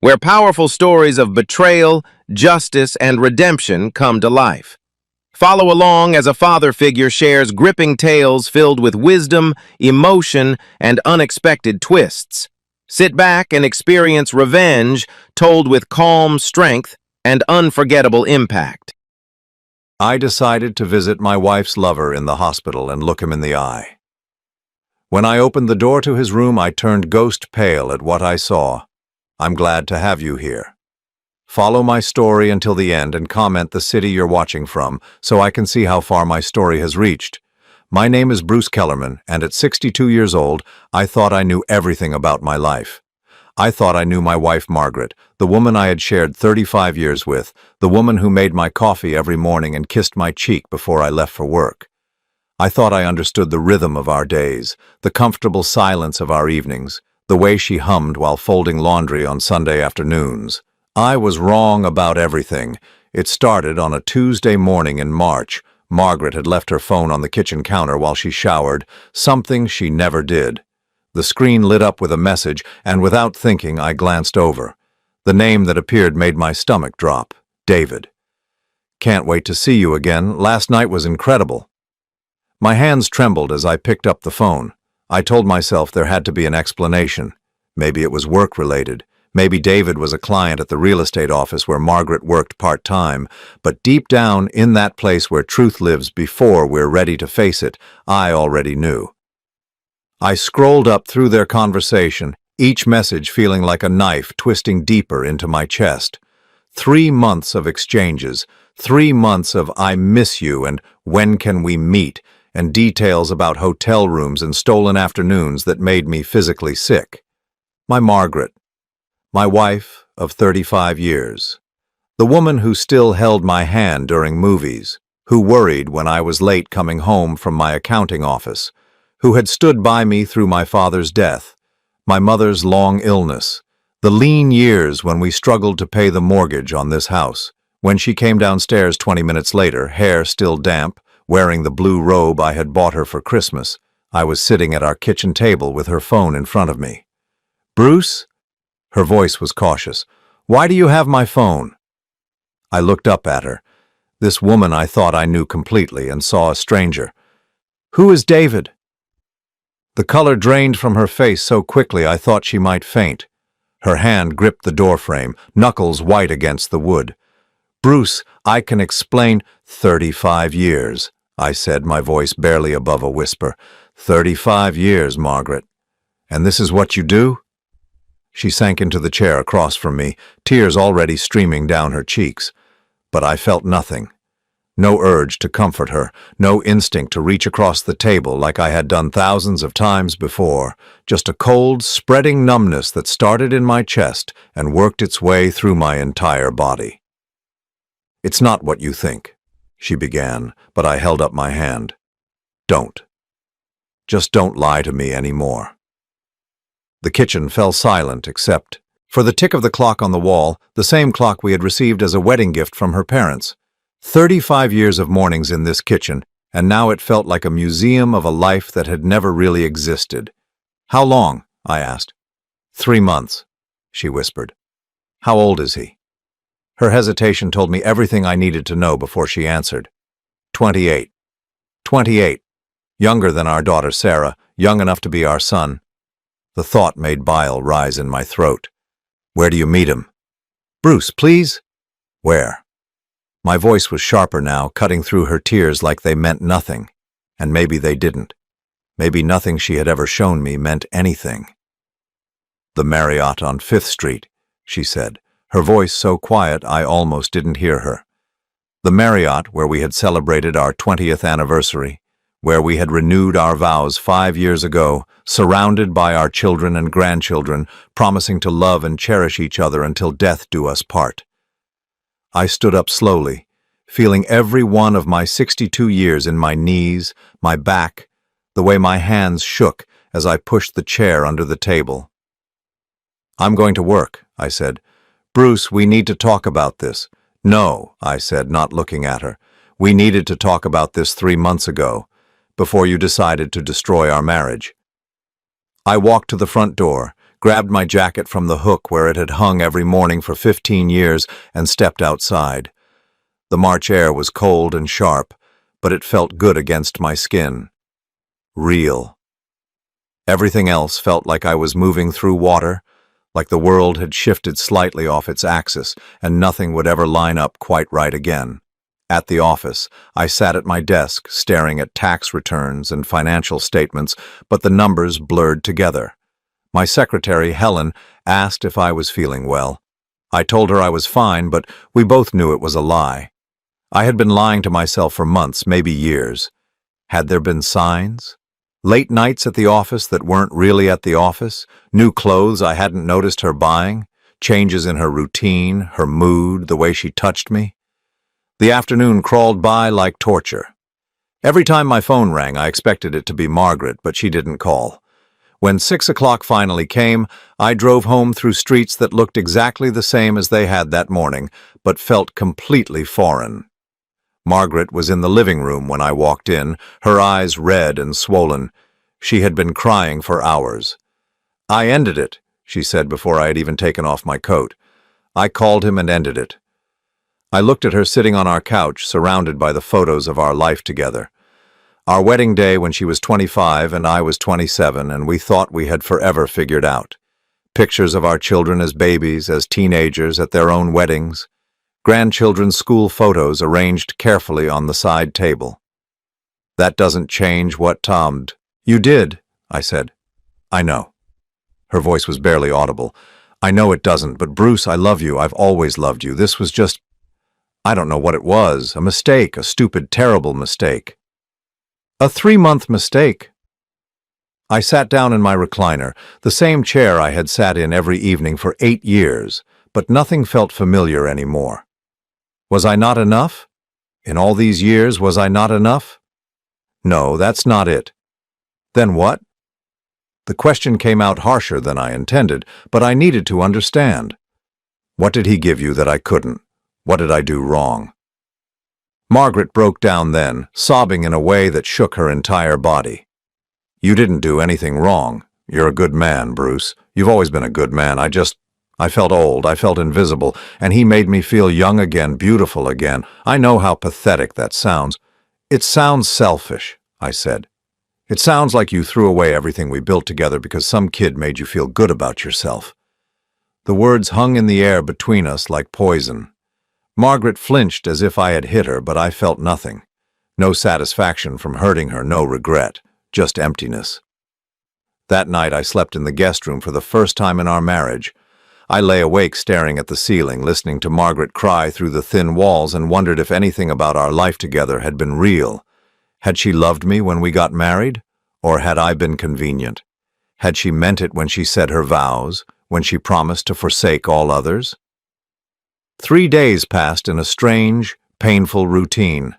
where powerful stories of betrayal, justice, and redemption come to life. Follow along as a father figure shares gripping tales filled with wisdom, emotion, and unexpected twists. Sit back and experience revenge told with calm strength and unforgettable impact. I decided to visit my wife's lover in the hospital and look him in the eye. When I opened the door to his room, I turned ghost pale at what I saw. I'm glad to have you here. Follow my story until the end and comment the city you're watching from so I can see how far my story has reached. My name is Bruce Kellerman, and at 62 years old, I thought I knew everything about my life. I thought I knew my wife Margaret, the woman I had shared 35 years with, the woman who made my coffee every morning and kissed my cheek before I left for work. I thought I understood the rhythm of our days, the comfortable silence of our evenings, the way she hummed while folding laundry on Sunday afternoons. I was wrong about everything. It started on a Tuesday morning in March. Margaret had left her phone on the kitchen counter while she showered, something she never did. The screen lit up with a message, and without thinking, I glanced over. The name that appeared made my stomach drop. David. Can't wait to see you again. Last night was incredible. My hands trembled as I picked up the phone. I told myself there had to be an explanation. Maybe it was work-related. Maybe David was a client at the real estate office where Margaret worked part-time. But deep down, in that place where truth lives before we're ready to face it, I already knew. I scrolled up through their conversation, each message feeling like a knife twisting deeper into my chest. 3 months of exchanges, 3 months of "I miss you" and "when can we meet," and details about hotel rooms and stolen afternoons that made me physically sick. My Margaret. My wife of 35 years. The woman who still held my hand during movies, who worried when I was late coming home from my accounting office, who had stood by me through my father's death, my mother's long illness, the lean years when we struggled to pay the mortgage on this house, when she came downstairs 20 minutes later, hair still damp, wearing the blue robe I had bought her for Christmas. I was sitting at our kitchen table with her phone in front of me. "Bruce?" Her voice was cautious. "Why do you have my phone?" I looked up at her. This woman I thought I knew completely, and saw a stranger. "Who is David?" The color drained from her face so quickly I thought she might faint. Her hand gripped the doorframe, knuckles white against the wood. "Bruce, I can explain." 35 years, I said, my voice barely above a whisper. 35 years, Margaret. "And this is what you do?" She sank into the chair across from me, tears already streaming down her cheeks. But I felt nothing. No urge to comfort her, no instinct to reach across the table like I had done thousands of times before, just a cold, spreading numbness that started in my chest and worked its way through my entire body. "It's not what you think," she began, but I held up my hand. "Don't. Just don't lie to me anymore." The kitchen fell silent except for the tick of the clock on the wall, the same clock we had received as a wedding gift from her parents. 35 years of mornings in this kitchen, and now it felt like a museum of a life that had never really existed. "How long?" I asked. 3 months, she whispered. "How old is he?" Her hesitation told me everything I needed to know before she answered. 28. 28. Younger than our daughter Sarah, young enough to be our son. The thought made bile rise in my throat. "Where do you meet him?" "Bruce, please." "Where?" My voice was sharper now, cutting through her tears like they meant nothing. And maybe they didn't. Maybe nothing she had ever shown me meant anything. "The Marriott on 5th Street, she said, her voice so quiet I almost didn't hear her. The Marriott where we had celebrated our 20th anniversary, where we had renewed our vows 5 years ago, surrounded by our children and grandchildren, promising to love and cherish each other until death do us part. I stood up slowly, feeling every one of my 62 years in my knees, my back, the way my hands shook as I pushed the chair under the table. "I'm going to work," I said. "Bruce, we need to talk about this." "No," I said, not looking at her. "We needed to talk about this 3 months ago, before you decided to destroy our marriage." I walked to the front door, grabbed my jacket from the hook where it had hung every morning for 15 years, and stepped outside. The March air was cold and sharp, but it felt good against my skin. Real. Everything else felt like I was moving through water, like the world had shifted slightly off its axis, and nothing would ever line up quite right again. At the office, I sat at my desk staring at tax returns and financial statements, but the numbers blurred together. My secretary, Helen, asked if I was feeling well. I told her I was fine, but we both knew it was a lie. I had been lying to myself for months, maybe years. Had there been signs? Late nights at the office that weren't really at the office, new clothes I hadn't noticed her buying, changes in her routine, her mood, the way she touched me. The afternoon crawled by like torture. Every time my phone rang, I expected it to be Margaret, but she didn't call. When 6 o'clock finally came, I drove home through streets that looked exactly the same as they had that morning, but felt completely foreign. Margaret was in the living room when I walked in, her eyes red and swollen. She had been crying for hours. "I ended it," she said before I had even taken off my coat. "I called him and ended it." I looked at her sitting on our couch, surrounded by the photos of our life together. Our wedding day when she was 25 and I was 27, and we thought we had forever figured out. Pictures of our children as babies, as teenagers, at their own weddings. Grandchildren's school photos arranged carefully on the side table. "That doesn't change what Tom d." "You did," I said. "I know." Her voice was barely audible. "I know it doesn't, but Bruce, I love you. I've always loved you. This was just, I don't know what it was, a mistake, a stupid, terrible mistake." "A 3-month mistake." I sat down in my recliner, the same chair I had sat in every evening for 8 years, but nothing felt familiar anymore. Was I not enough? In all these years, was I not enough? No, that's not it. Then what? The question came out harsher than I intended, but I needed to understand. What did he give you that I couldn't? What did I do wrong? Margaret broke down then, sobbing in a way that shook her entire body. "You didn't do anything wrong. You're a good man, Bruce. You've always been a good man. I felt old, I felt invisible, and he made me feel young again, beautiful again. I know how pathetic that sounds." "It sounds selfish," I said. "It sounds like you threw away everything we built together because some kid made you feel good about yourself." The words hung in the air between us like poison. Margaret flinched as if I had hit her, but I felt nothing. No satisfaction from hurting her, no regret, just emptiness. That night I slept in the guest room for the first time in our marriage. I lay awake staring at the ceiling, listening to Margaret cry through the thin walls, and wondered if anything about our life together had been real. Had she loved me when we got married? Or had I been convenient? Had she meant it when she said her vows, when she promised to forsake all others? 3 days passed in a strange, painful routine.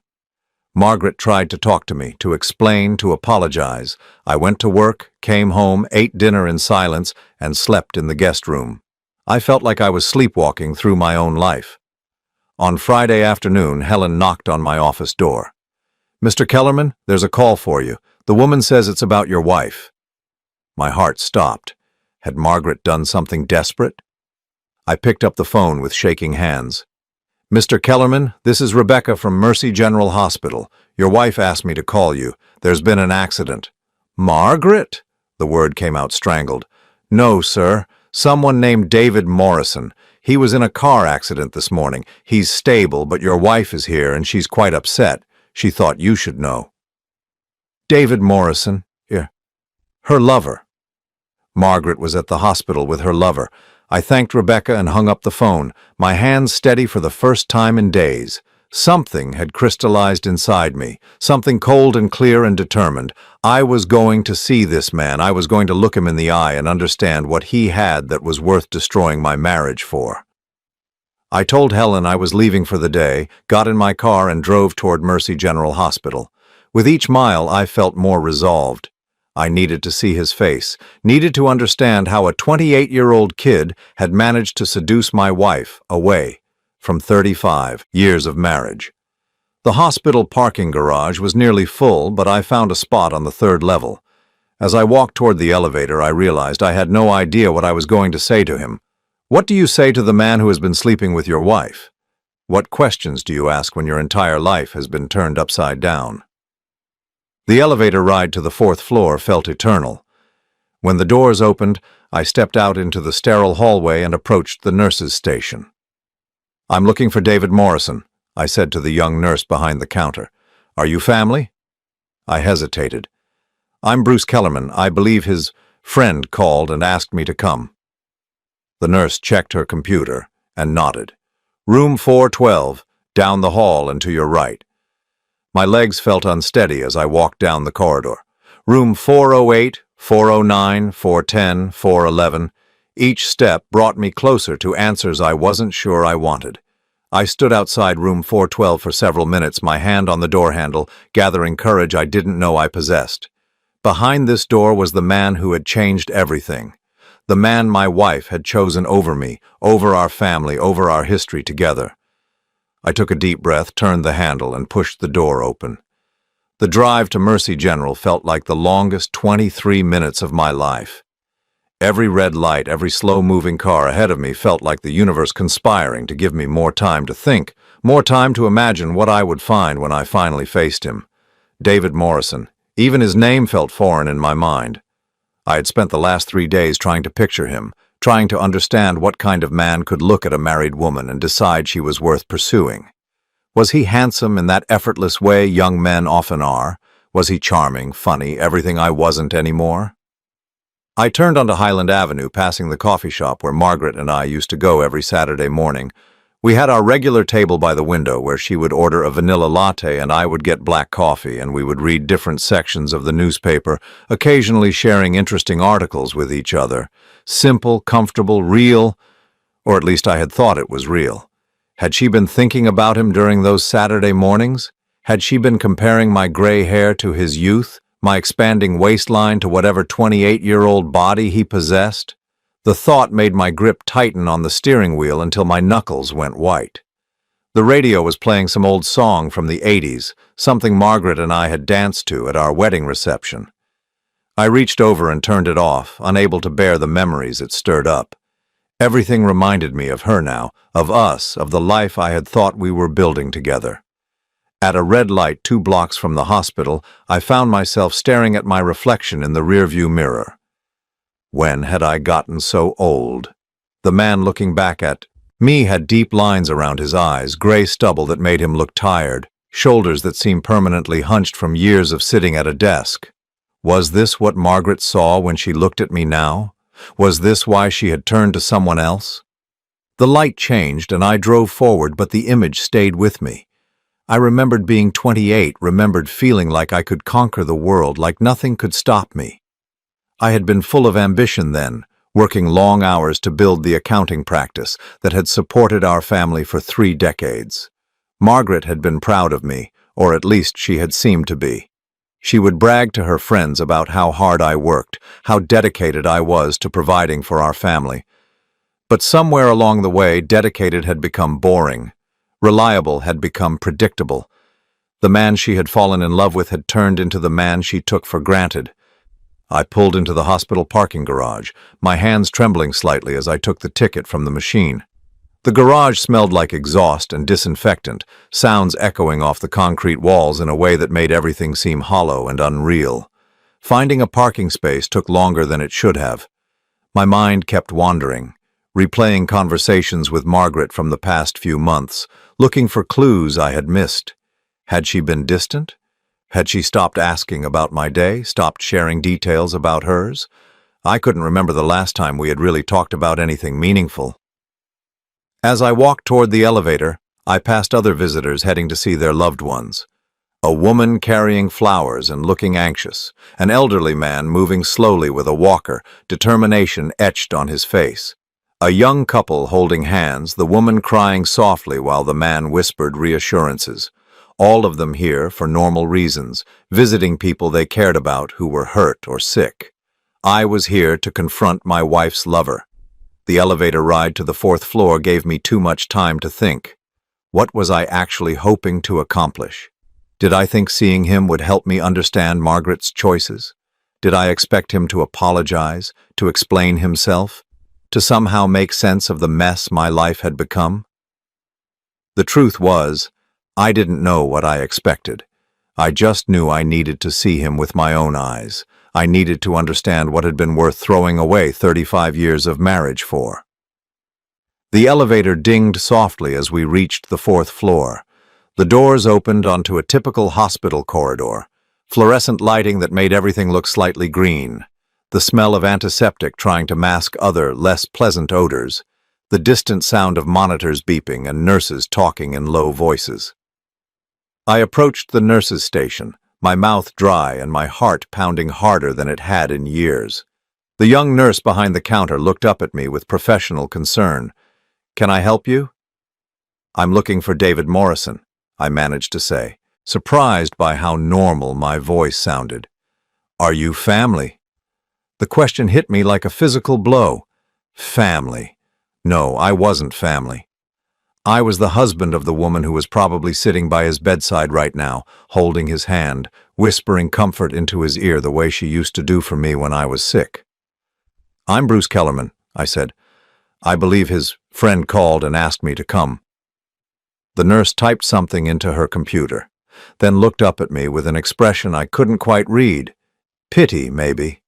Margaret tried to talk to me, to explain, to apologize. I went to work, came home, ate dinner in silence, and slept in the guest room. I felt like I was sleepwalking through my own life. On Friday afternoon, Helen knocked on my office door. "Mr. Kellerman, there's a call for you. The woman says it's about your wife." My heart stopped. Had Margaret done something desperate? I picked up the phone with shaking hands. "Mr. Kellerman, this is Rebecca from Mercy General Hospital. Your wife asked me to call you. There's been an accident." "Margaret?" The word came out strangled. "No, sir. Someone named David Morrison. He was in a car accident this morning. He's stable, but your wife is here and she's quite upset. She thought you should know." "David Morrison? Yeah. Her lover." Margaret was at the hospital with her lover. I thanked Rebecca and hung up the phone, my hands steady for the first time in days. Something had crystallized inside me, something cold and clear and determined. I was going to see this man. I was going to look him in the eye and understand what he had that was worth destroying my marriage for. I told Helen I was leaving for the day, got in my car and drove toward Mercy General Hospital. With each mile, I felt more resolved. I needed to see his face, needed to understand how a 28-year-old kid had managed to seduce my wife away from 35 years of marriage. The hospital parking garage was nearly full, but I found a spot on the 3rd level. As I walked toward the elevator, I realized I had no idea what I was going to say to him. What do you say to the man who has been sleeping with your wife? What questions do you ask when your entire life has been turned upside down? The elevator ride to the 4th floor felt eternal. When the doors opened, I stepped out into the sterile hallway and approached the nurse's station. "I'm looking for David Morrison," I said to the young nurse behind the counter. "Are you family?" I hesitated. "I'm Bruce Kellerman. I believe his friend called and asked me to come." The nurse checked her computer and nodded. "Room 412, down the hall and to your right." My legs felt unsteady as I walked down the corridor. Room 408, 409, 410, 411. Each step brought me closer to answers I wasn't sure I wanted. I stood outside room 412 for several minutes, my hand on the door handle, gathering courage I didn't know I possessed. Behind this door was the man who had changed everything. The man my wife had chosen over me, over our family, over our history together. I took a deep breath, turned the handle, and pushed the door open. The drive to Mercy General felt like the longest 23 minutes of my life. Every red light, every slow-moving car ahead of me felt like the universe conspiring to give me more time to think, more time to imagine what I would find when I finally faced him. David Morrison. Even his name felt foreign in my mind. I had spent the last 3 days trying to picture him, trying to understand what kind of man could look at a married woman and decide she was worth pursuing. Was he handsome in that effortless way young men often are? Was he charming, funny, everything I wasn't anymore? I turned onto Highland Avenue, passing the coffee shop where Margaret and I used to go every Saturday morning. We had our regular table by the window where she would order a vanilla latte and I would get black coffee, and we would read different sections of the newspaper, occasionally sharing interesting articles with each other. Simple, comfortable, real, or at least I had thought it was real. Had she been thinking about him during those Saturday mornings? Had she been comparing my gray hair to his youth, my expanding waistline to whatever 28-year-old body he possessed? The thought made my grip tighten on the steering wheel until my knuckles went white. The radio was playing some old song from the 80s, something Margaret and I had danced to at our wedding reception. I reached over and turned it off, unable to bear the memories it stirred up. Everything reminded me of her now, of us, of the life I had thought we were building together. At a red light 2 blocks from the hospital, I found myself staring at my reflection in the rearview mirror. When had I gotten so old? The man looking back at me had deep lines around his eyes, gray stubble that made him look tired, shoulders that seemed permanently hunched from years of sitting at a desk. Was this what Margaret saw when she looked at me now? Was this why she had turned to someone else? The light changed and I drove forward, but the image stayed with me. I remembered being 28, remembered feeling like I could conquer the world, like nothing could stop me. I had been full of ambition then, working long hours to build the accounting practice that had supported our family for 3 decades. Margaret had been proud of me, or at least she had seemed to be. She would brag to her friends about how hard I worked, how dedicated I was to providing for our family. But somewhere along the way, dedicated had become boring. Reliable had become predictable. The man she had fallen in love with had turned into the man she took for granted. I pulled into the hospital parking garage, my hands trembling slightly as I took the ticket from the machine. The garage smelled like exhaust and disinfectant, sounds echoing off the concrete walls in a way that made everything seem hollow and unreal. Finding a parking space took longer than it should have. My mind kept wandering, replaying conversations with Margaret from the past few months, looking for clues I had missed. Had she been distant? Had she stopped asking about my day, stopped sharing details about hers? I couldn't remember the last time we had really talked about anything meaningful. As I walked toward the elevator, I passed other visitors heading to see their loved ones. A woman carrying flowers and looking anxious, an elderly man moving slowly with a walker, determination etched on his face. A young couple holding hands, the woman crying softly while the man whispered reassurances. All of them here for normal reasons, visiting people they cared about who were hurt or sick. I was here to confront my wife's lover. The elevator ride to the 4th floor gave me too much time to think. What was I actually hoping to accomplish? Did I think seeing him would help me understand Margaret's choices? Did I expect him to apologize, to explain himself, to somehow make sense of the mess my life had become? The truth was, I didn't know what I expected. I just knew I needed to see him with my own eyes. I needed to understand what had been worth throwing away 35 years of marriage for. The elevator dinged softly as we reached the 4th floor. The doors opened onto a typical hospital corridor, fluorescent lighting that made everything look slightly green, the smell of antiseptic trying to mask other, less pleasant odors, the distant sound of monitors beeping and nurses talking in low voices. I approached the nurses' station, my mouth dry and my heart pounding harder than it had in years. The young nurse behind the counter looked up at me with professional concern. "Can I help you?" "I'm looking for David Morrison," I managed to say, surprised by how normal my voice sounded. "Are you family?" The question hit me like a physical blow. Family. No, I wasn't family. I was the husband of the woman who was probably sitting by his bedside right now, holding his hand, whispering comfort into his ear the way she used to do for me when I was sick. "I'm Bruce Kellerman," I said. "I believe his friend called and asked me to come." The nurse typed something into her computer, then looked up at me with an expression I couldn't quite read. Pity, maybe,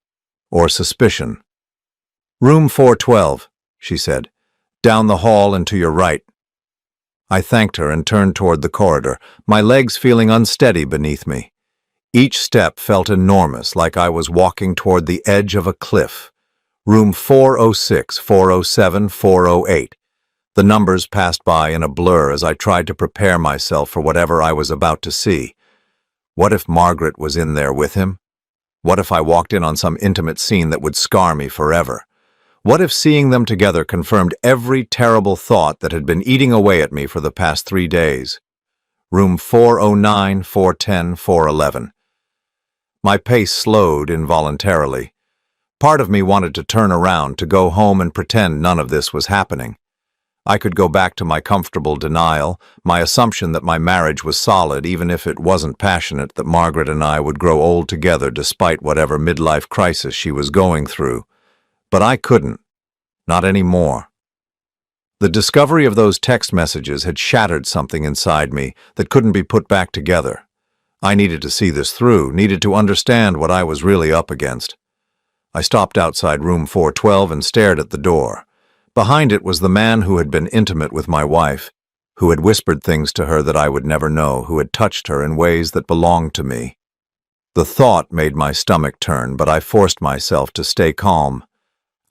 or suspicion. "Room 412, she said. "Down the hall and to your right." I thanked her and turned toward the corridor, my legs feeling unsteady beneath me. Each step felt enormous, like I was walking toward the edge of a cliff. Room 406, 407, 408. The numbers passed by in a blur as I tried to prepare myself for whatever I was about to see. What if Margaret was in there with him? What if I walked in on some intimate scene that would scar me forever? What if seeing them together confirmed every terrible thought that had been eating away at me for the past 3 days? Room 409, 410, 411. My pace slowed involuntarily. Part of me wanted to turn around, to go home and pretend none of this was happening. I could go back to my comfortable denial, my assumption that my marriage was solid even if it wasn't passionate, that Margaret and I would grow old together despite whatever midlife crisis she was going through. But I couldn't. Not anymore. The discovery of those text messages had shattered something inside me that couldn't be put back together. I needed to see this through, needed to understand what I was really up against. I stopped outside room 412 and stared at the door. Behind it was the man who had been intimate with my wife, who had whispered things to her that I would never know, who had touched her in ways that belonged to me. The thought made my stomach turn, but I forced myself to stay calm.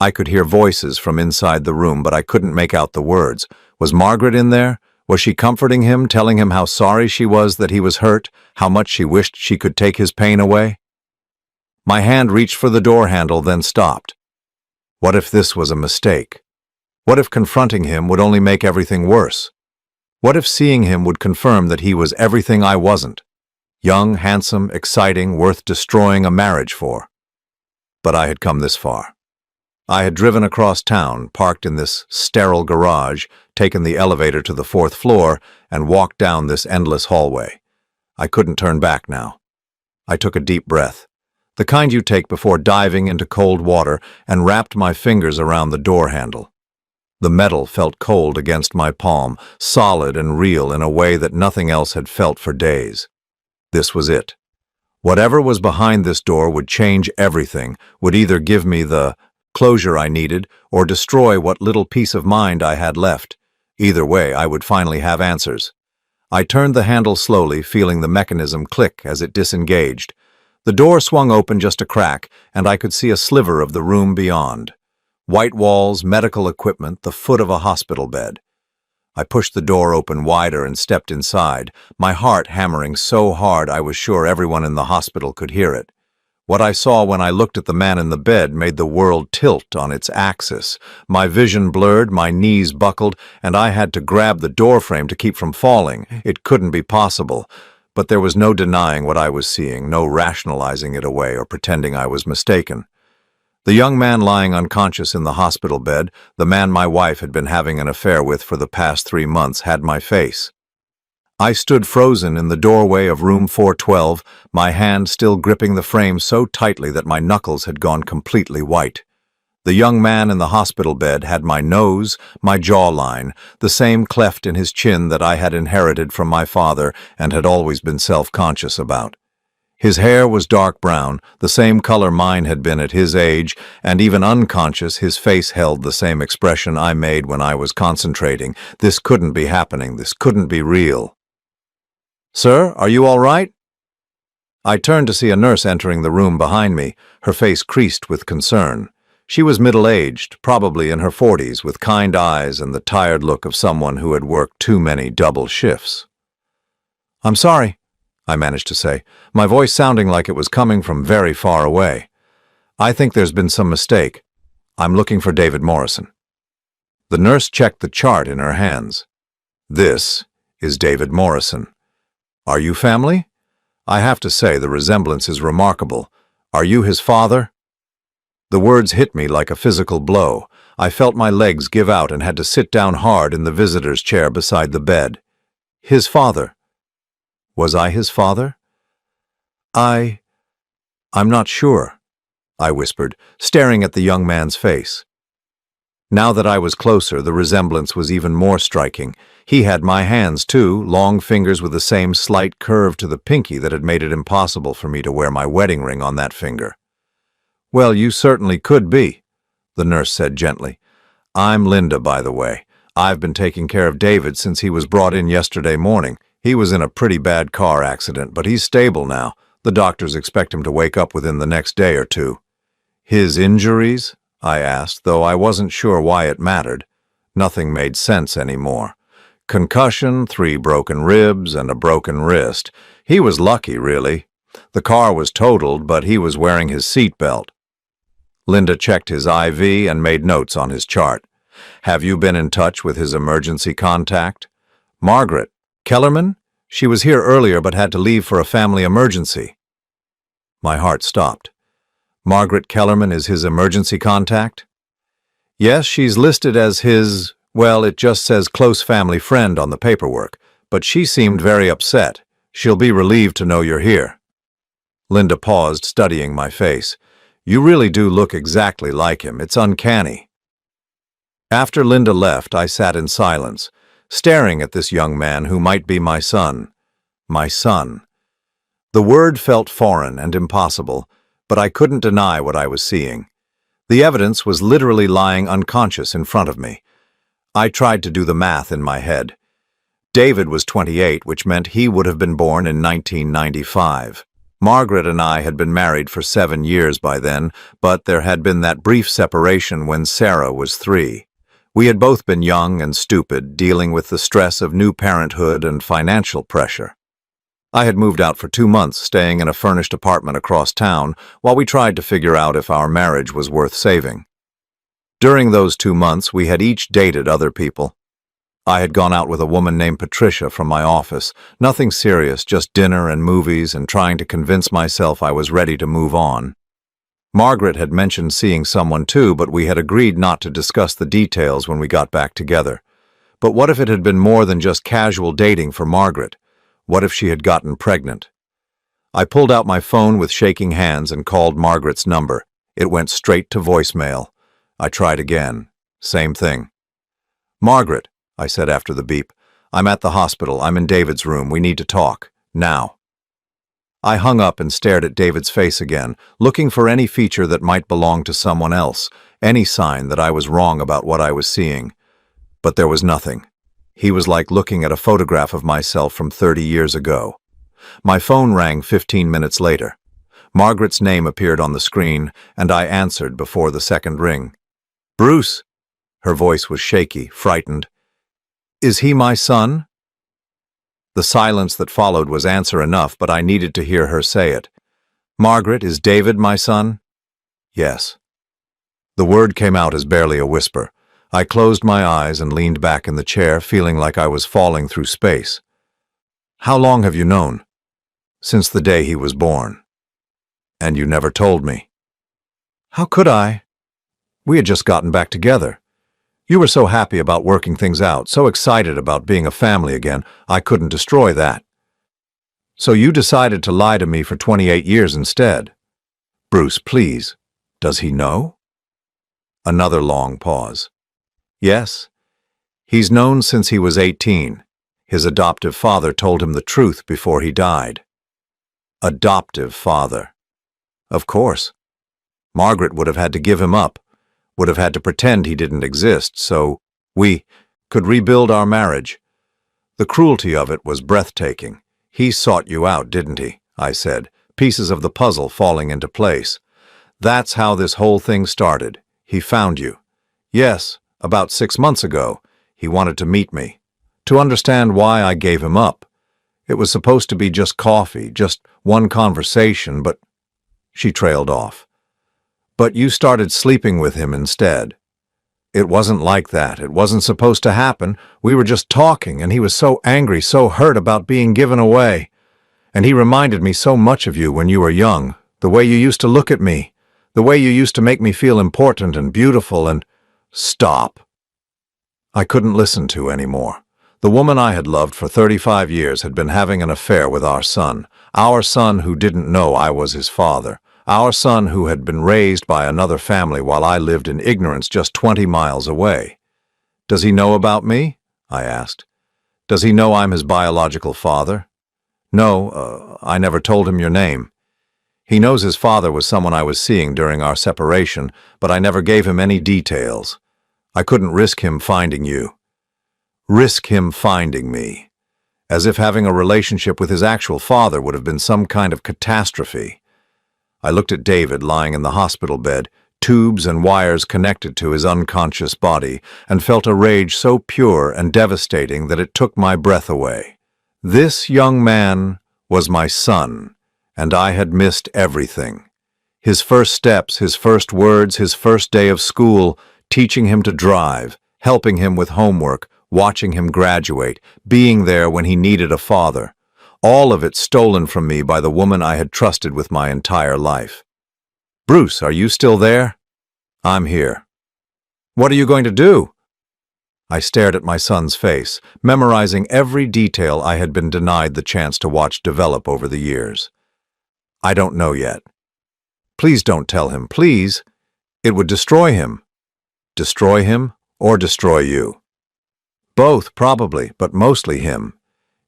I could hear voices from inside the room, but I couldn't make out the words. Was Margaret in there? Was she comforting him, telling him how sorry she was that he was hurt, how much she wished she could take his pain away? My hand reached for the door handle, then stopped. What if this was a mistake? What if confronting him would only make everything worse? What if seeing him would confirm that he was everything I wasn't? Young, handsome, exciting, worth destroying a marriage for. But I had come this far. I had driven across town, parked in this sterile garage, taken the elevator to the 4th floor, and walked down this endless hallway. I couldn't turn back now. I took a deep breath, the kind you take before diving into cold water, and wrapped my fingers around the door handle. The metal felt cold against my palm, solid and real in a way that nothing else had felt for days. This was it. Whatever was behind this door would change everything, would either give me the closure I needed, or destroy what little peace of mind I had left. Either way, I would finally have answers. I turned the handle slowly, feeling the mechanism click as it disengaged. The door swung open just a crack, and I could see a sliver of the room beyond. White walls, medical equipment, the foot of a hospital bed. I pushed the door open wider and stepped inside, my heart hammering so hard I was sure everyone in the hospital could hear it. What I saw when I looked at the man in the bed made the world tilt on its axis. My vision blurred, my knees buckled, and I had to grab the doorframe to keep from falling. It couldn't be possible. But there was no denying what I was seeing, no rationalizing it away or pretending I was mistaken. The young man lying unconscious in the hospital bed, the man my wife had been having an affair with for the past 3 months, had my face. I stood frozen in the doorway of room 412, my hand still gripping the frame so tightly that my knuckles had gone completely white. The young man in the hospital bed had my nose, my jawline, the same cleft in his chin that I had inherited from my father and had always been self-conscious about. His hair was dark brown, the same color mine had been at his age, and even unconscious, his face held the same expression I made when I was concentrating. This couldn't be happening. This couldn't be real. "Sir, are you all right?" I turned to see a nurse entering the room behind me, her face creased with concern. She was middle-aged, probably in her 40s, with kind eyes and the tired look of someone who had worked too many double shifts. "I'm sorry," I managed to say, my voice sounding like it was coming from very far away. "I think there's been some mistake. I'm looking for David Morrison." The nurse checked the chart in her hands. "This is David Morrison. Are you family? I have to say the resemblance is remarkable. Are you his father?" The words hit me like a physical blow. I felt my legs give out and had to sit down hard in the visitor's chair beside the bed. His father. Was I his father? I'm not sure, I whispered, staring at the young man's face. Now that I was closer, the resemblance was even more striking. He had my hands, too, long fingers with the same slight curve to the pinky that had made it impossible for me to wear my wedding ring on that finger. "Well, you certainly could be," the nurse said gently. "I'm Linda, by the way. I've been taking care of David since he was brought in yesterday morning. He was in a pretty bad car accident, but he's stable now. The doctors expect him to wake up within the next day or two." "His injuries?" I asked, though I wasn't sure why it mattered. Nothing made sense anymore. Concussion, 3 broken ribs, and a broken wrist. He was lucky, really. The car was totaled, but he was wearing his seatbelt. Linda checked his IV and made notes on his chart. "Have you been in touch with his emergency contact?" "Margaret Kellerman? She was here earlier but had to leave for a family emergency." My heart stopped. Margaret Kellerman is his emergency contact? "Yes, she's listed as his, well, it just says close family friend on the paperwork, but she seemed very upset. She'll be relieved to know you're here." Linda paused, studying my face. "You really do look exactly like him. It's uncanny." After Linda left, I sat in silence, staring at this young man who might be my son. My son. The word felt foreign and impossible, but I couldn't deny what I was seeing. The evidence was literally lying unconscious in front of me. I tried to do the math in my head. David was 28, which meant he would have been born in 1995. Margaret and I had been married for 7 years by then, but there had been that brief separation when Sarah was 3. We had both been young and stupid, dealing with the stress of new parenthood and financial pressure. I had moved out for 2 months, staying in a furnished apartment across town, while we tried to figure out if our marriage was worth saving. During those 2 months, we had each dated other people. I had gone out with a woman named Patricia from my office. Nothing serious, just dinner and movies and trying to convince myself I was ready to move on. Margaret had mentioned seeing someone too, but we had agreed not to discuss the details when we got back together. But what if it had been more than just casual dating for Margaret? What if she had gotten pregnant? I pulled out my phone with shaking hands and called Margaret's number. It went straight to voicemail. I tried again. Same thing. "Margaret," I said after the beep, "I'm at the hospital. I'm in David's room. We need to talk. Now." I hung up and stared at David's face again, looking for any feature that might belong to someone else, any sign that I was wrong about what I was seeing. But there was nothing. He was like looking at a photograph of myself from 30 years ago. My phone rang 15 minutes later. Margaret's name appeared on the screen, and I answered before the second ring. "Bruce." Her voice was shaky, frightened. "Is he my son?" The silence that followed was answer enough, but I needed to hear her say it. "Margaret, is David my son?" "Yes." The word came out as barely a whisper. I closed my eyes and leaned back in the chair, feeling like I was falling through space. "How long have you known?" "Since the day he was born." "And you never told me." "How could I? We had just gotten back together. You were so happy about working things out, so excited about being a family again, I couldn't destroy that. So you decided to lie to me for 28 years instead. Bruce, please. Does he know? Another long pause. Yes. He's known since he was 18. His adoptive father told him the truth before he died. Adoptive father. Of course. Margaret would have had to give him up, would have had to pretend he didn't exist, so we could rebuild our marriage. The cruelty of it was breathtaking. He sought you out, didn't he? I said, pieces of the puzzle falling into place. That's how this whole thing started. He found you. Yes, about 6 months ago, he wanted to meet me, to understand why I gave him up. It was supposed to be just coffee, just one conversation, but she trailed off. But you started sleeping with him instead. It wasn't like that. It wasn't supposed to happen. We were just talking, and he was so angry, so hurt about being given away. And he reminded me so much of you when you were young, the way you used to look at me, the way you used to make me feel important and beautiful and... Stop. I couldn't listen to anymore. The woman I had loved for 35 years had been having an affair with our son who didn't know I was his father. Our son who had been raised by another family while I lived in ignorance just 20 miles away. Does he know about me? I asked. Does he know I'm his biological father? No, I never told him your name. He knows his father was someone I was seeing during our separation, but I never gave him any details. I couldn't risk him finding you. Risk him finding me. As if having a relationship with his actual father would have been some kind of catastrophe. I looked at David lying in the hospital bed, tubes and wires connected to his unconscious body, and felt a rage so pure and devastating that it took my breath away. This young man was my son, and I had missed everything. His first steps, his first words, his first day of school, teaching him to drive, helping him with homework, watching him graduate, being there when he needed a father. All of it stolen from me by the woman I had trusted with my entire life. Bruce, are you still there? I'm here. What are you going to do? I stared at my son's face, memorizing every detail I had been denied the chance to watch develop over the years. I don't know yet. Please don't tell him, please. It would destroy him. Destroy him or destroy you? Both, probably, but mostly him.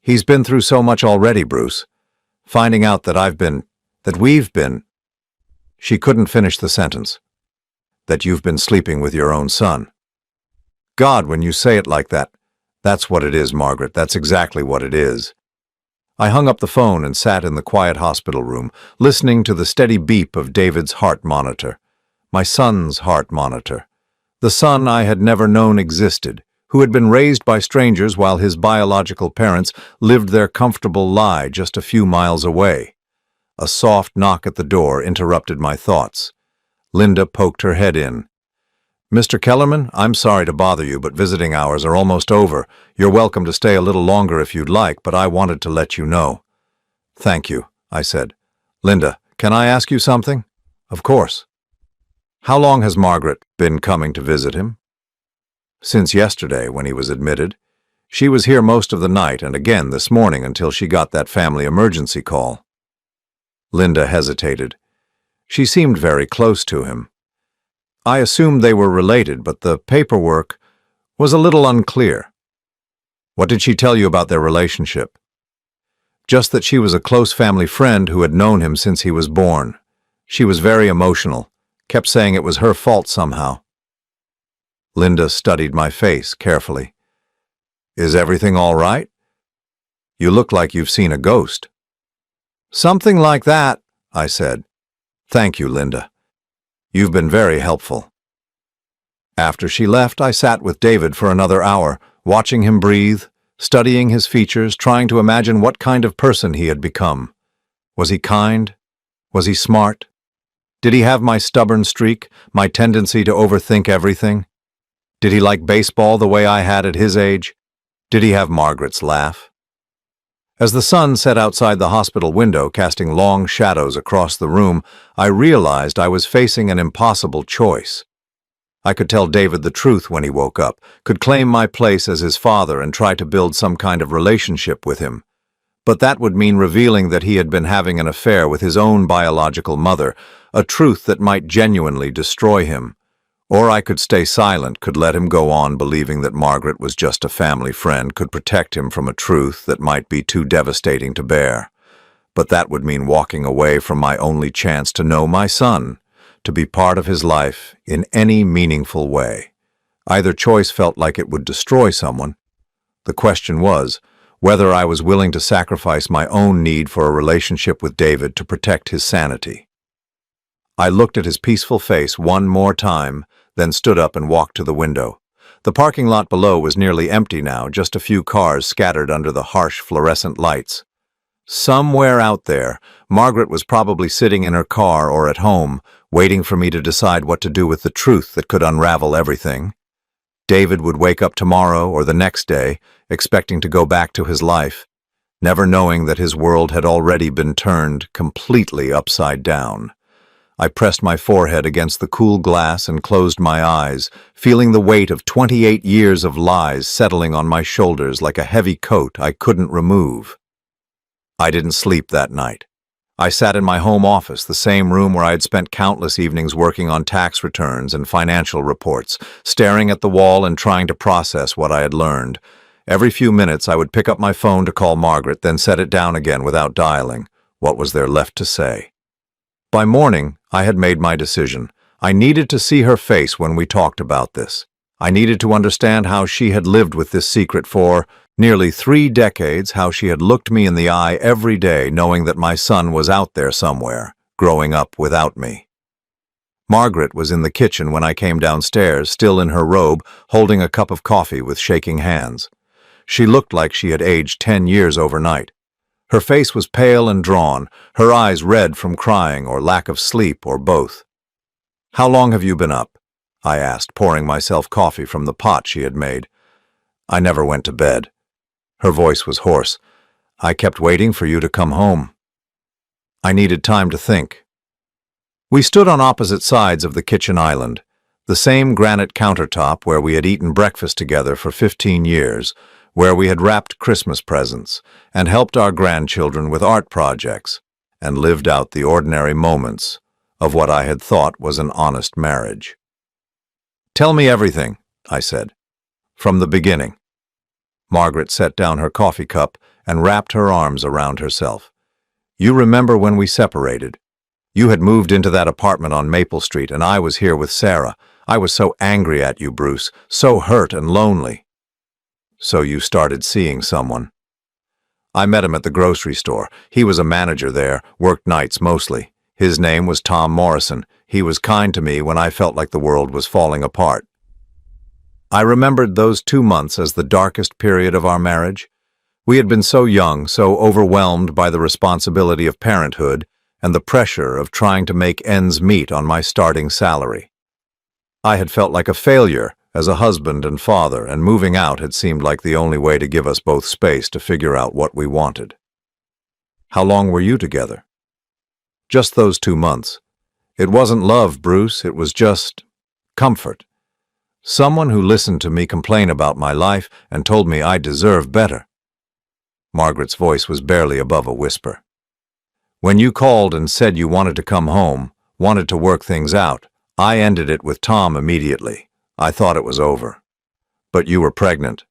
He's been through so much already, Bruce. Finding out that we've been... She couldn't finish the sentence. That you've been sleeping with your own son. God, when you say it like that, that's what it is, Margaret. That's exactly what it is. I hung up the phone and sat in the quiet hospital room, listening to the steady beep of David's heart monitor. My son's heart monitor. The son I had never known existed, who had been raised by strangers while his biological parents lived their comfortable lie just a few miles away. A soft knock at the door interrupted my thoughts. Linda poked her head in. Mr. Kellerman, I'm sorry to bother you, but visiting hours are almost over. You're welcome to stay a little longer if you'd like, but I wanted to let you know. Thank you, I said. Linda, can I ask you something? Of course. How long has Margaret been coming to visit him? Since yesterday, when he was admitted. She was here most of the night and again this morning until she got that family emergency call. Linda hesitated. She seemed very close to him. I assumed they were related, but the paperwork was a little unclear. What did she tell you about their relationship? Just that she was a close family friend who had known him since he was born. She was very emotional, kept saying it was her fault somehow. Linda studied my face carefully. Is everything all right? You look like you've seen a ghost. Something like that, I said. Thank you, Linda. You've been very helpful. After she left, I sat with David for another hour, watching him breathe, studying his features, trying to imagine what kind of person he had become. Was he kind? Was he smart? Did he have my stubborn streak, my tendency to overthink everything? Did he like baseball the way I had at his age? Did he have Margaret's laugh? As the sun set outside the hospital window, casting long shadows across the room, I realized I was facing an impossible choice. I could tell David the truth when he woke up, could claim my place as his father and try to build some kind of relationship with him. But that would mean revealing that he had been having an affair with his own biological mother, a truth that might genuinely destroy him. Or I could stay silent, could let him go on believing that Margaret was just a family friend, could protect him from a truth that might be too devastating to bear. But that would mean walking away from my only chance to know my son, to be part of his life in any meaningful way. Either choice felt like it would destroy someone. The question was whether I was willing to sacrifice my own need for a relationship with David to protect his sanity. I looked at his peaceful face one more time, then stood up and walked to the window. The parking lot below was nearly empty now, just a few cars scattered under the harsh fluorescent lights. Somewhere out there, Margaret was probably sitting in her car or at home, waiting for me to decide what to do with the truth that could unravel everything. David would wake up tomorrow or the next day, expecting to go back to his life, never knowing that his world had already been turned completely upside down. I pressed my forehead against the cool glass and closed my eyes, feeling the weight of 28 years of lies settling on my shoulders like a heavy coat I couldn't remove. I didn't sleep that night. I sat in my home office, the same room where I had spent countless evenings working on tax returns and financial reports, staring at the wall and trying to process what I had learned. Every few minutes I would pick up my phone to call Margaret, then set it down again without dialing. What was there left to say? By morning, I had made my decision. I needed to see her face when we talked about this. I needed to understand how she had lived with this secret for nearly 3 decades, how she had looked me in the eye every day knowing that my son was out there somewhere, growing up without me. Margaret was in the kitchen when I came downstairs, still in her robe, holding a cup of coffee with shaking hands. She looked like she had aged 10 years overnight. Her face was pale and drawn, her eyes red from crying or lack of sleep or both. "How long have you been up?" I asked, pouring myself coffee from the pot she had made. "I never went to bed." Her voice was hoarse. "I kept waiting for you to come home." I needed time to think. We stood on opposite sides of the kitchen island, the same granite countertop where we had eaten breakfast together for 15 years, where we had wrapped Christmas presents and helped our grandchildren with art projects and lived out the ordinary moments of what I had thought was an honest marriage. "Tell me everything," I said, "from the beginning." Margaret set down her coffee cup and wrapped her arms around herself. "You remember when we separated? You had moved into that apartment on Maple Street and I was here with Sarah. I was so angry at you, Bruce, so hurt and lonely. So you started seeing someone." "I met him at the grocery store. He was a manager there, worked nights mostly. His name was Tom Morrison. He was kind to me when I felt like the world was falling apart." I remembered those 2 months as the darkest period of our marriage. We had been so young, so overwhelmed by the responsibility of parenthood and the pressure of trying to make ends meet on my starting salary. I had felt like a failure as a husband and father, and moving out had seemed like the only way to give us both space to figure out what we wanted. "How long were you together?" "Just those 2 months. It wasn't love, Bruce, it was just comfort. Someone who listened to me complain about my life and told me I deserved better." Margaret's voice was barely above a whisper. "When you called and said you wanted to come home, wanted to work things out, I ended it with Tom immediately. I thought it was over. But you were pregnant.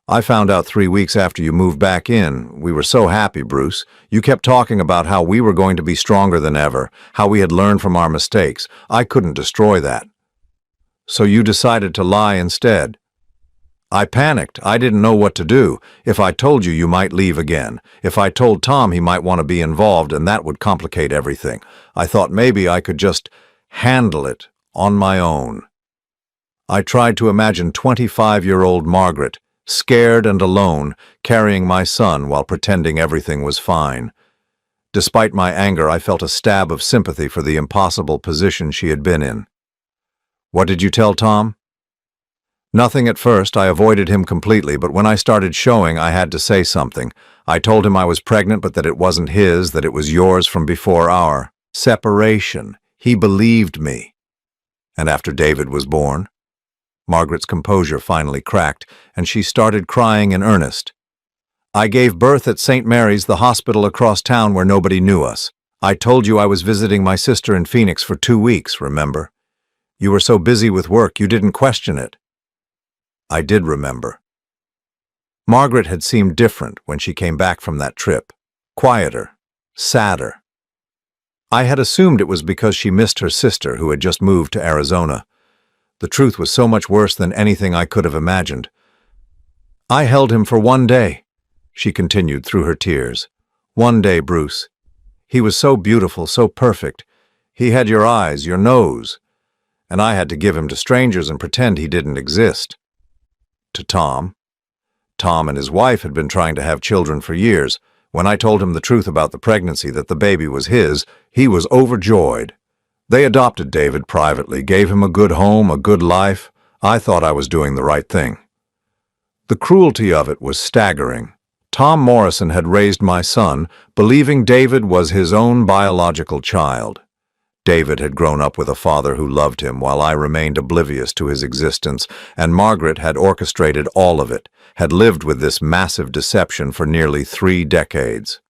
I found out 3 weeks after you moved back in. We were so happy, Bruce. You kept talking about how we were going to be stronger than ever, how we had learned from our mistakes. I couldn't destroy that. So you decided to lie instead. I panicked. I didn't know what to do. If I told you, you might leave again. If I told Tom, he might want to be involved, and that would complicate everything. I thought maybe I could just handle it on my own." I tried to imagine 25-year-old Margaret, scared and alone, carrying my son while pretending everything was fine. Despite my anger, I felt a stab of sympathy for the impossible position she had been in. "What did you tell Tom?" "Nothing at first. I avoided him completely, but when I started showing, I had to say something. I told him I was pregnant, but that it wasn't his, that it was yours from before our separation. He believed me." And after David was born? Margaret's composure finally cracked, and she started crying in earnest. I gave birth at St. Mary's, the hospital across town where nobody knew us. I told you I was visiting my sister in Phoenix for 2 weeks, remember? You were so busy with work you didn't question it. I did remember. Margaret had seemed different when she came back from that trip. Quieter, sadder. I had assumed it was because she missed her sister who had just moved to Arizona. The truth was so much worse than anything I could have imagined. I held him for 1 day, she continued through her tears. 1 day, Bruce. He was so beautiful, so perfect. He had your eyes, your nose. And I had to give him to strangers and pretend he didn't exist. To Tom. Tom and his wife had been trying to have children for years. When I told him the truth about the pregnancy, that the baby was his, he was overjoyed. They adopted David privately, gave him a good home, a good life. I thought I was doing the right thing. The cruelty of it was staggering. Tom Morrison had raised my son, believing David was his own biological child. David had grown up with a father who loved him while I remained oblivious to his existence, and Margaret had orchestrated all of it, had lived with this massive deception for nearly 3 decades.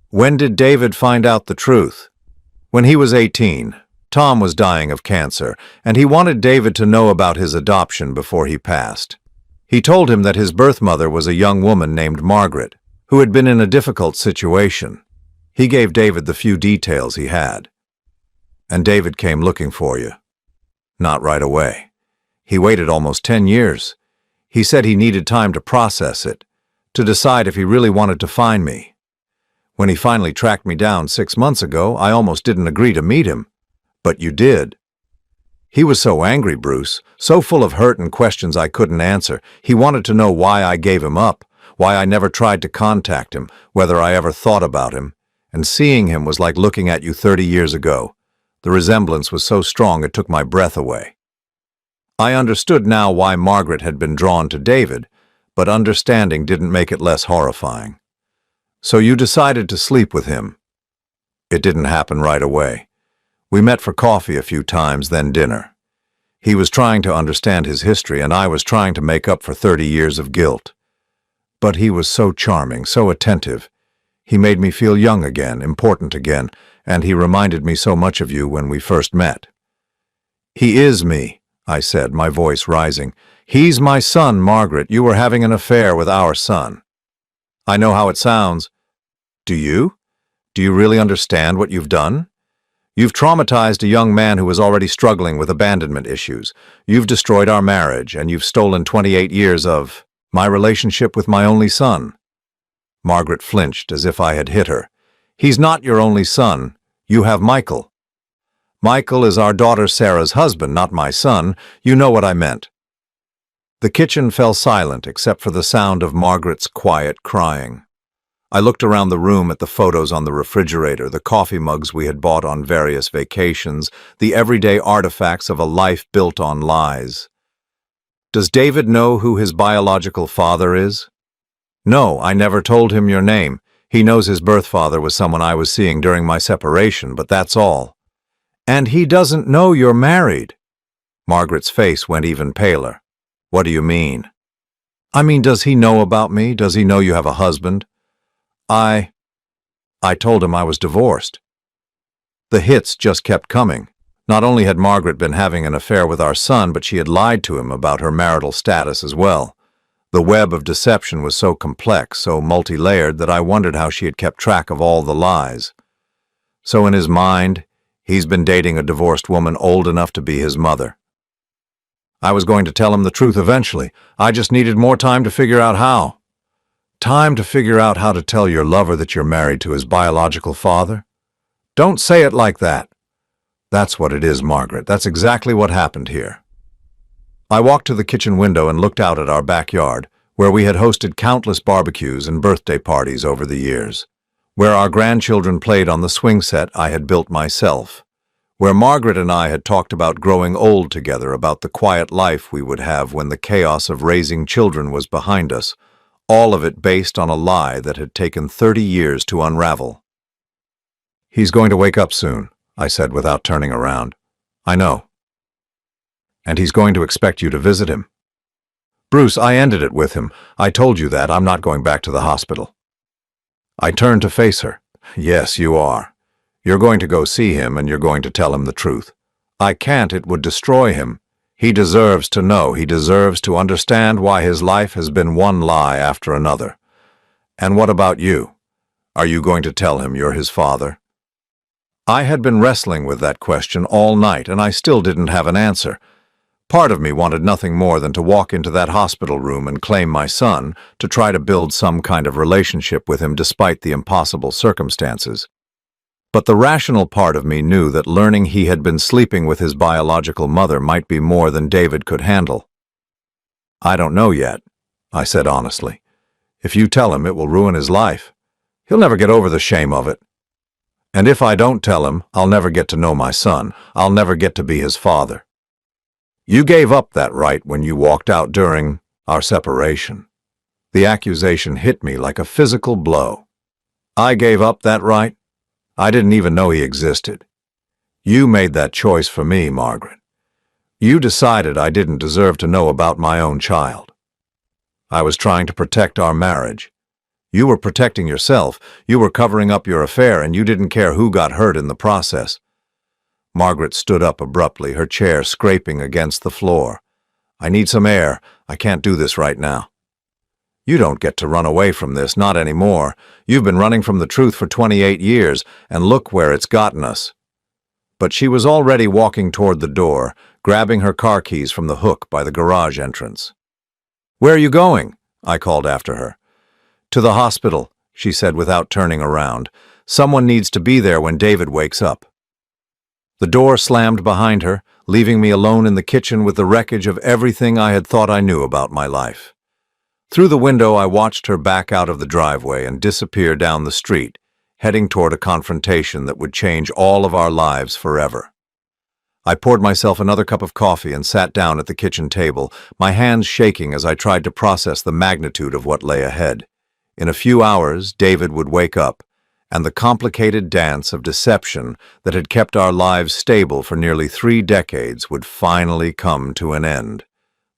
When did David find out the truth? When he was 18. Tom was dying of cancer, and he wanted David to know about his adoption before he passed. He told him that his birth mother was a young woman named Margaret, who had been in a difficult situation. He gave David the few details he had. And David came looking for you. Not right away. He waited almost 10 years. He said he needed time to process it, to decide if he really wanted to find me. When he finally tracked me down 6 months ago, I almost didn't agree to meet him. But you did. He was so angry, Bruce, so full of hurt and questions I couldn't answer. He wanted to know why I gave him up, why I never tried to contact him, whether I ever thought about him. And seeing him was like looking at you 30 years ago. The resemblance was so strong it took my breath away. I understood now why Margaret had been drawn to David, but understanding didn't make it less horrifying. So you decided to sleep with him. It didn't happen right away. We met for coffee a few times, then dinner. He was trying to understand his history, and I was trying to make up for 30 years of guilt. But he was so charming, so attentive. He made me feel young again, important again, and he reminded me so much of you when we first met. He is me, I said, my voice rising. He's my son, Margaret. You were having an affair with our son. I know how it sounds. Do you? Do you really understand what you've done? You've traumatized a young man who was already struggling with abandonment issues. You've destroyed our marriage, and you've stolen 28 years of my relationship with my only son. Margaret flinched as if I had hit her. He's not your only son. You have Michael. Michael is our daughter Sarah's husband, not my son. You know what I meant. The kitchen fell silent except for the sound of Margaret's quiet crying. I looked around the room at the photos on the refrigerator, the coffee mugs we had bought on various vacations, the everyday artifacts of a life built on lies. Does David know who his biological father is? No, I never told him your name. He knows his birth father was someone I was seeing during my separation, but that's all. And he doesn't know you're married. Margaret's face went even paler. What do you mean? I mean, does he know about me? Does he know you have a husband? I told him I was divorced. The hits just kept coming. Not only had Margaret been having an affair with our son, but she had lied to him about her marital status as well. The web of deception was so complex, so multi-layered, that I wondered how she had kept track of all the lies. So in his mind, he's been dating a divorced woman old enough to be his mother. I was going to tell him the truth eventually. I just needed more time to figure out how. Time to figure out how to tell your lover that you're married to his biological father? Don't say it like that. That's what it is, Margaret. That's exactly what happened here. I walked to the kitchen window and looked out at our backyard, where we had hosted countless barbecues and birthday parties over the years, where our grandchildren played on the swing set I had built myself, where Margaret and I had talked about growing old together, about the quiet life we would have when the chaos of raising children was behind us, all of it based on a lie that had taken 30 years to unravel. He's going to wake up soon, I said without turning around. I know. And he's going to expect you to visit him. Bruce, I ended it with him. I told you that. I'm not going back to the hospital. I turned to face her. Yes, you are. You're going to go see him and you're going to tell him the truth. I can't. It would destroy him. He deserves to know. He deserves to understand why his life has been one lie after another. And what about you? Are you going to tell him you're his father? I had been wrestling with that question all night, and I still didn't have an answer. Part of me wanted nothing more than to walk into that hospital room and claim my son, to try to build some kind of relationship with him despite the impossible circumstances. But the rational part of me knew that learning he had been sleeping with his biological mother might be more than David could handle. I don't know yet, I said honestly. If you tell him, it will ruin his life. He'll never get over the shame of it. And if I don't tell him, I'll never get to know my son. I'll never get to be his father. You gave up that right when you walked out during our separation. The accusation hit me like a physical blow. I gave up that right? I didn't even know he existed. You made that choice for me, Margaret. You decided I didn't deserve to know about my own child. I was trying to protect our marriage. You were protecting yourself. You were covering up your affair, and you didn't care who got hurt in the process. Margaret stood up abruptly, her chair scraping against the floor. I need some air. I can't do this right now. You don't get to run away from this, not anymore. You've been running from the truth for 28 years, and look where it's gotten us. But she was already walking toward the door, grabbing her car keys from the hook by the garage entrance. Where are you going? I called after her. To the hospital, she said without turning around. Someone needs to be there when David wakes up. The door slammed behind her, leaving me alone in the kitchen with the wreckage of everything I had thought I knew about my life. Through the window, I watched her back out of the driveway and disappear down the street, heading toward a confrontation that would change all of our lives forever. I poured myself another cup of coffee and sat down at the kitchen table, my hands shaking as I tried to process the magnitude of what lay ahead. In a few hours, David would wake up, and the complicated dance of deception that had kept our lives stable for nearly 3 decades would finally come to an end.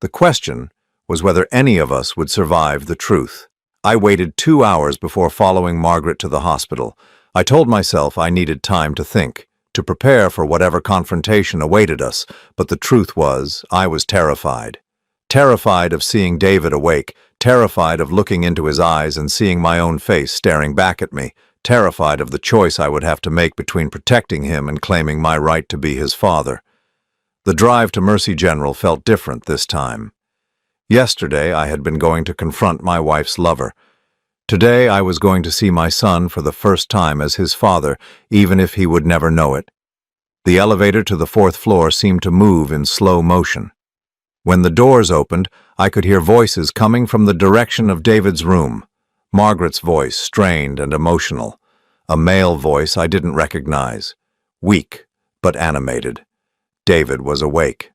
The question was whether any of us would survive the truth. I waited 2 hours before following Margaret to the hospital. I told myself I needed time to think, to prepare for whatever confrontation awaited us, but the truth was, I was terrified. Terrified of seeing David awake, terrified of looking into his eyes and seeing my own face staring back at me, terrified of the choice I would have to make between protecting him and claiming my right to be his father. The drive to Mercy General felt different this time. Yesterday, I had been going to confront my wife's lover. Today, I was going to see my son for the first time as his father, even if he would never know it. The elevator to the 4th floor seemed to move in slow motion. When the doors opened, I could hear voices coming from the direction of David's room. Margaret's voice, strained and emotional. A male voice I didn't recognize. Weak, but animated. David was awake.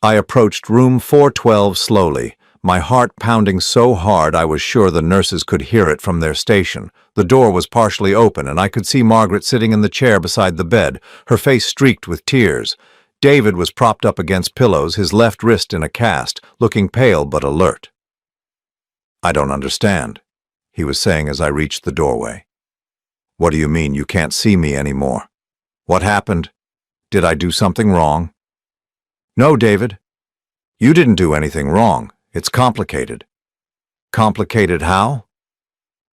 I approached room 412 slowly, my heart pounding so hard I was sure the nurses could hear it from their station. The door was partially open, and I could see Margaret sitting in the chair beside the bed, her face streaked with tears. David was propped up against pillows, his left wrist in a cast, looking pale but alert. "I don't understand," he was saying as I reached the doorway. "What do you mean you can't see me anymore? What happened? Did I do something wrong?" "No, David. You didn't do anything wrong. It's complicated." "Complicated how?"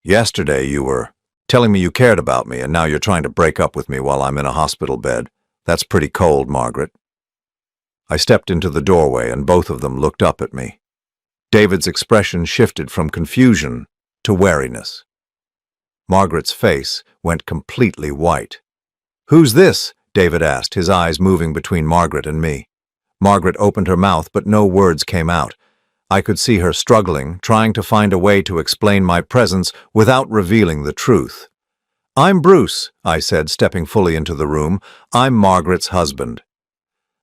"Yesterday you were telling me you cared about me, and now you're trying to break up with me while I'm in a hospital bed. That's pretty cold, Margaret." I stepped into the doorway, and both of them looked up at me. David's expression shifted from confusion to wariness. Margaret's face went completely white. "Who's this?" David asked, his eyes moving between Margaret and me. Margaret opened her mouth, but no words came out. I could see her struggling, trying to find a way to explain my presence without revealing the truth. "I'm Bruce," I said, stepping fully into the room. "I'm Margaret's husband."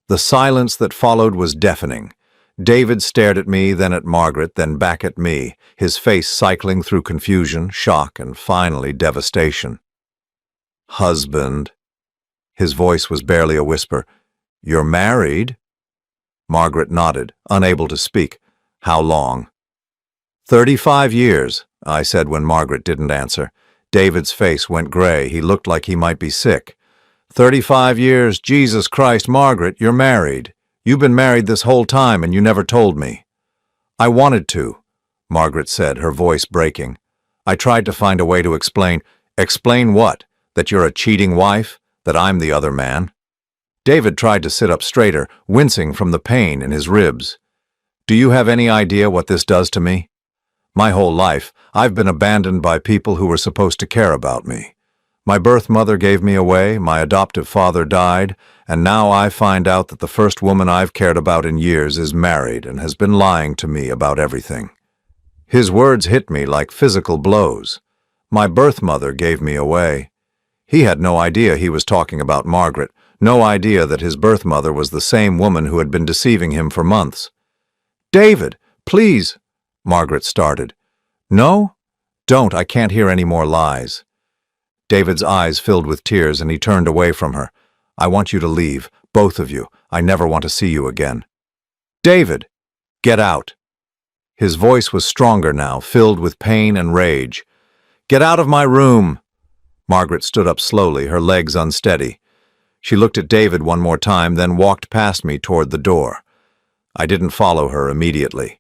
The silence that followed was deafening. David stared at me, then at Margaret, then back at me, his face cycling through confusion, shock, and finally devastation. "Husband." His voice was barely a whisper. "You're married?" Margaret nodded, unable to speak. How long? 35 years, I said when Margaret didn't answer. David's face went gray. He looked like he might be sick. 35 years, Jesus Christ, Margaret, you're married. You've been married this whole time and you never told me. I wanted to, Margaret said, her voice breaking. I tried to find a way to explain. Explain what? That you're a cheating wife? That I'm the other man? David tried to sit up straighter, wincing from the pain in his ribs. Do you have any idea what this does to me? My whole life, I've been abandoned by people who were supposed to care about me. My birth mother gave me away, my adoptive father died, and now I find out that the first woman I've cared about in years is married and has been lying to me about everything. His words hit me like physical blows. My birth mother gave me away. He had no idea he was talking about Margaret, no idea that his birth mother was the same woman who had been deceiving him for months. David, please, Margaret started. No? Don't, I can't hear any more lies. David's eyes filled with tears and he turned away from her. I want you to leave, both of you. I never want to see you again. David, get out. His voice was stronger now, filled with pain and rage. Get out of my room. Margaret stood up slowly, her legs unsteady. She looked at David one more time, then walked past me toward the door. I didn't follow her immediately.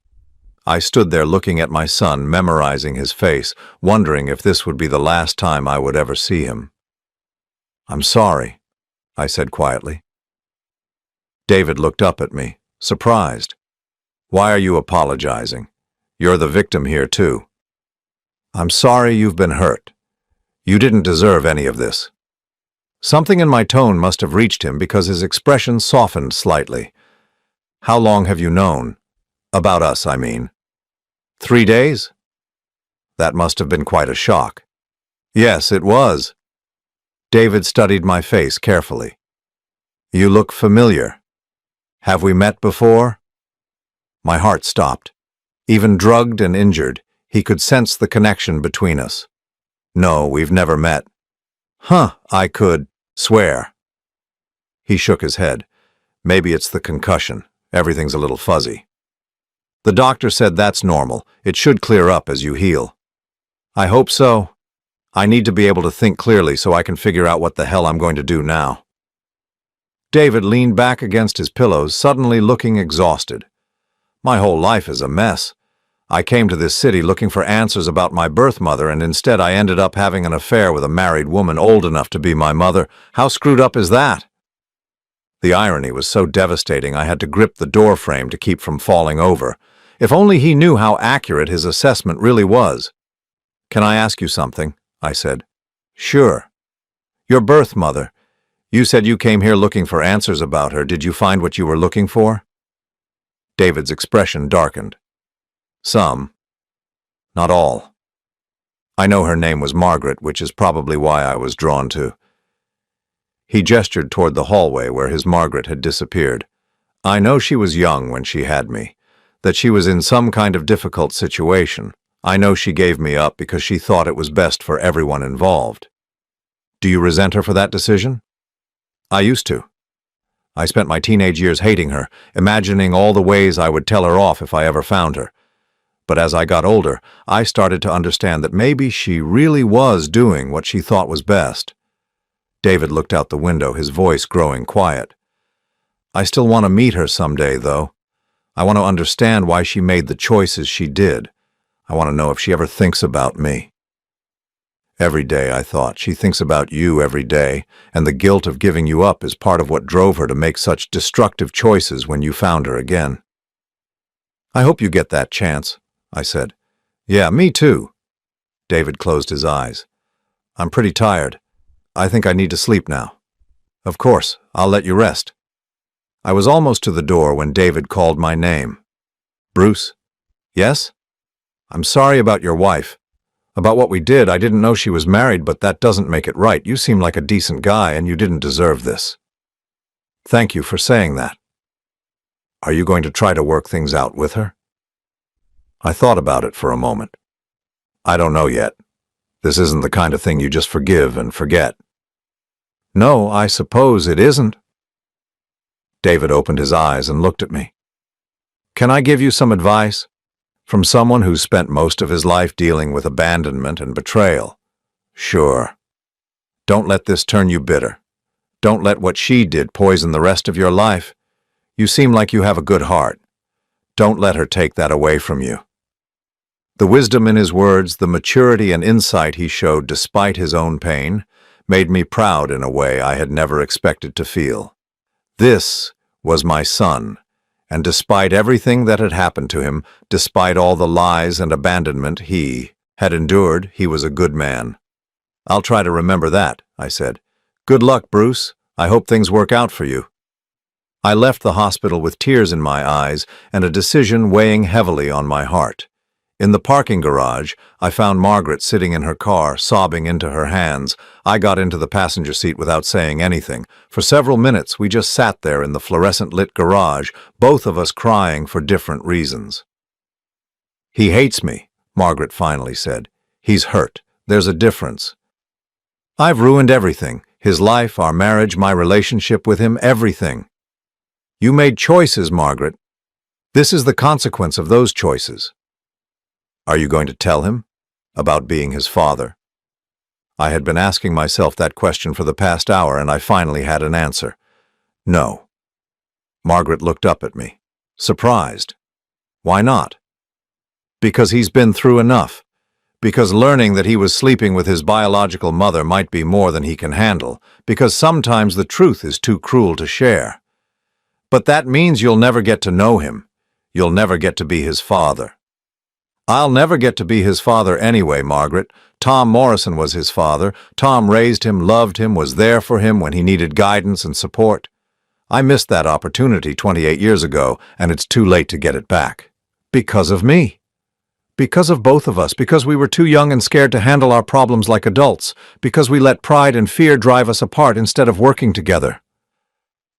I stood there looking at my son, memorizing his face, wondering if this would be the last time I would ever see him. I'm sorry, I said quietly. David looked up at me, surprised. Why are you apologizing? You're the victim here, too. I'm sorry you've been hurt. You didn't deserve any of this. Something in my tone must have reached him because his expression softened slightly. How long have you known? About us, I mean. 3 days? That must have been quite a shock. Yes, it was. David studied my face carefully. You look familiar. Have we met before? My heart stopped. Even drugged and injured, he could sense the connection between us. No, we've never met. Huh, I could swear. He shook his head. Maybe it's the concussion. Everything's a little fuzzy. The doctor said that's normal. It should clear up as you heal. I hope so. I need to be able to think clearly so I can figure out what the hell I'm going to do now. David leaned back against his pillows, suddenly looking exhausted. My whole life is a mess. I came to this city looking for answers about my birth mother, and instead I ended up having an affair with a married woman old enough to be my mother. How screwed up is that? The irony was so devastating I had to grip the door frame to keep from falling over. If only he knew how accurate his assessment really was. Can I ask you something? I said. Sure. Your birth mother. You said you came here looking for answers about her. Did you find what you were looking for? David's expression darkened. Some. Not all. I know her name was Margaret, which is probably why I was drawn to. He gestured toward the hallway where his Margaret had disappeared. I know she was young when she had me, that she was in some kind of difficult situation. I know she gave me up because she thought it was best for everyone involved. Do you resent her for that decision? I used to. I spent my teenage years hating her, imagining all the ways I would tell her off if I ever found her. But as I got older, I started to understand that maybe she really was doing what she thought was best. David looked out the window, his voice growing quiet. I still want to meet her someday, though. I want to understand why she made the choices she did. I want to know if she ever thinks about me. Every day, I thought, she thinks about you every day, and the guilt of giving you up is part of what drove her to make such destructive choices when you found her again. I hope you get that chance, I said. Yeah, me too. David closed his eyes. I'm pretty tired. I think I need to sleep now. Of course, I'll let you rest. I was almost to the door when David called my name. Bruce? Yes? I'm sorry about your wife. About what we did, I didn't know she was married, but that doesn't make it right. You seem like a decent guy, and you didn't deserve this. Thank you for saying that. Are you going to try to work things out with her? I thought about it for a moment. I don't know yet. This isn't the kind of thing you just forgive and forget. No, I suppose it isn't. David opened his eyes and looked at me. Can I give you some advice? From someone who's spent most of his life dealing with abandonment and betrayal. Sure. Don't let this turn you bitter. Don't let what she did poison the rest of your life. You seem like you have a good heart. Don't let her take that away from you. The wisdom in his words, the maturity and insight he showed despite his own pain, made me proud in a way I had never expected to feel. This was my son, and despite everything that had happened to him, despite all the lies and abandonment he had endured, he was a good man. I'll try to remember that, I said. Good luck, Bruce. I hope things work out for you. I left the hospital with tears in my eyes and a decision weighing heavily on my heart. In the parking garage, I found Margaret sitting in her car, sobbing into her hands. I got into the passenger seat without saying anything. For several minutes, we just sat there in the fluorescent-lit garage, both of us crying for different reasons. He hates me, Margaret finally said. He's hurt. There's a difference. I've ruined everything. His life, our marriage, my relationship with him, everything. You made choices, Margaret. This is the consequence of those choices. Are you going to tell him about being his father? I had been asking myself that question for the past hour, and I finally had an answer. No. Margaret looked up at me, surprised. Why not? Because he's been through enough. Because learning that he was sleeping with his biological mother might be more than he can handle. Because sometimes the truth is too cruel to share. But that means you'll never get to know him. You'll never get to be his father. I'll never get to be his father anyway, Margaret. Tom Morrison was his father. Tom raised him, loved him, was there for him when he needed guidance and support. I missed that opportunity 28 years ago, and it's too late to get it back. Because of me. Because of both of us, because we were too young and scared to handle our problems like adults, because we let pride and fear drive us apart instead of working together.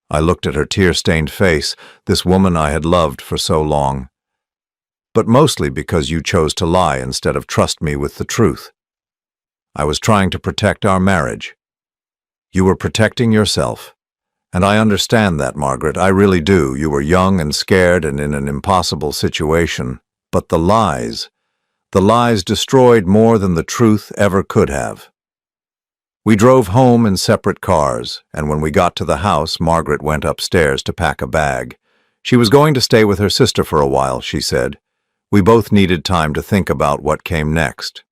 I looked at her tear-stained face, this woman I had loved for so long. But mostly because you chose to lie instead of trust me with the truth. I was trying to protect our marriage. You were protecting yourself. And I understand that, Margaret, I really do. You were young and scared and in an impossible situation. But the lies destroyed more than the truth ever could have. We drove home in separate cars, and when we got to the house, Margaret went upstairs to pack a bag. She was going to stay with her sister for a while, she said. We both needed time to think about what came next.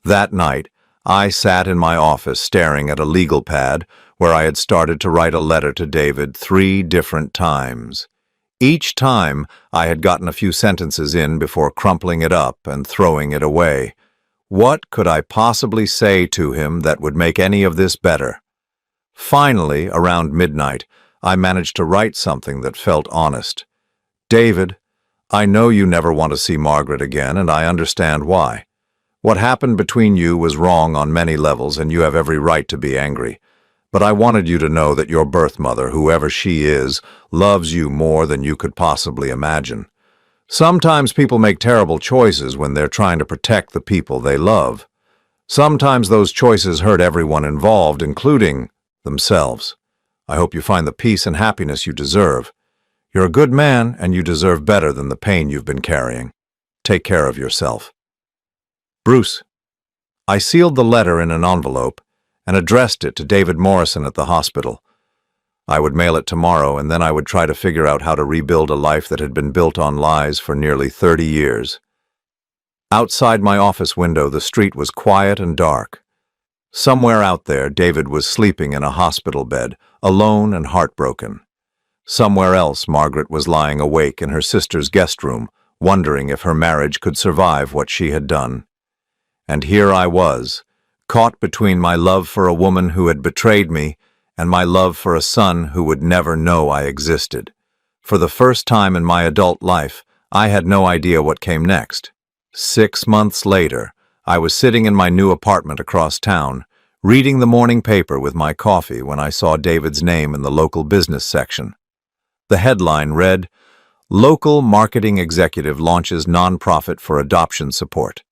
That night, I sat in my office staring at a legal pad where I had started to write a letter to David 3 different times. Each time, I had gotten a few sentences in before crumpling it up and throwing it away. What could I possibly say to him that would make any of this better? Finally, around midnight, I managed to write something that felt honest. David, I know you never want to see Margaret again, and I understand why. What happened between you was wrong on many levels, and you have every right to be angry. But I wanted you to know that your birth mother, whoever she is, loves you more than you could possibly imagine. Sometimes people make terrible choices when they're trying to protect the people they love. Sometimes those choices hurt everyone involved, including themselves. I hope you find the peace and happiness you deserve. You're a good man, and you deserve better than the pain you've been carrying. Take care of yourself. Bruce. I sealed the letter in an envelope and addressed it to David Morrison at the hospital. I would mail it tomorrow, and then I would try to figure out how to rebuild a life that had been built on lies for nearly 30 years. Outside my office window, the street was quiet and dark. Somewhere out there, David was sleeping in a hospital bed, alone and heartbroken. Somewhere else, Margaret was lying awake in her sister's guest room, wondering if her marriage could survive what she had done. And here I was, caught between my love for a woman who had betrayed me and my love for a son who would never know I existed. For the first time in my adult life, I had no idea what came next. 6 months later, I was sitting in my new apartment across town, reading the morning paper with my coffee when I saw David's name in the local business section. The headline read, "Local Marketing Executive Launches Nonprofit for Adoption Support."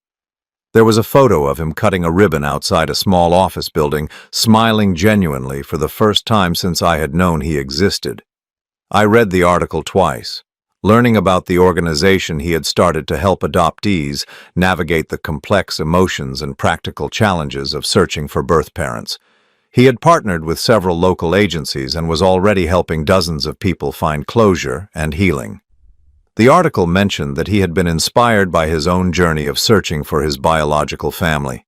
There was a photo of him cutting a ribbon outside a small office building, smiling genuinely for the first time since I had known he existed. I read the article twice, Learning about the organization he had started to help adoptees navigate the complex emotions and practical challenges of searching for birth parents. He had partnered with several local agencies and was already helping dozens of people find closure and healing. The article mentioned that he had been inspired by his own journey of searching for his biological family.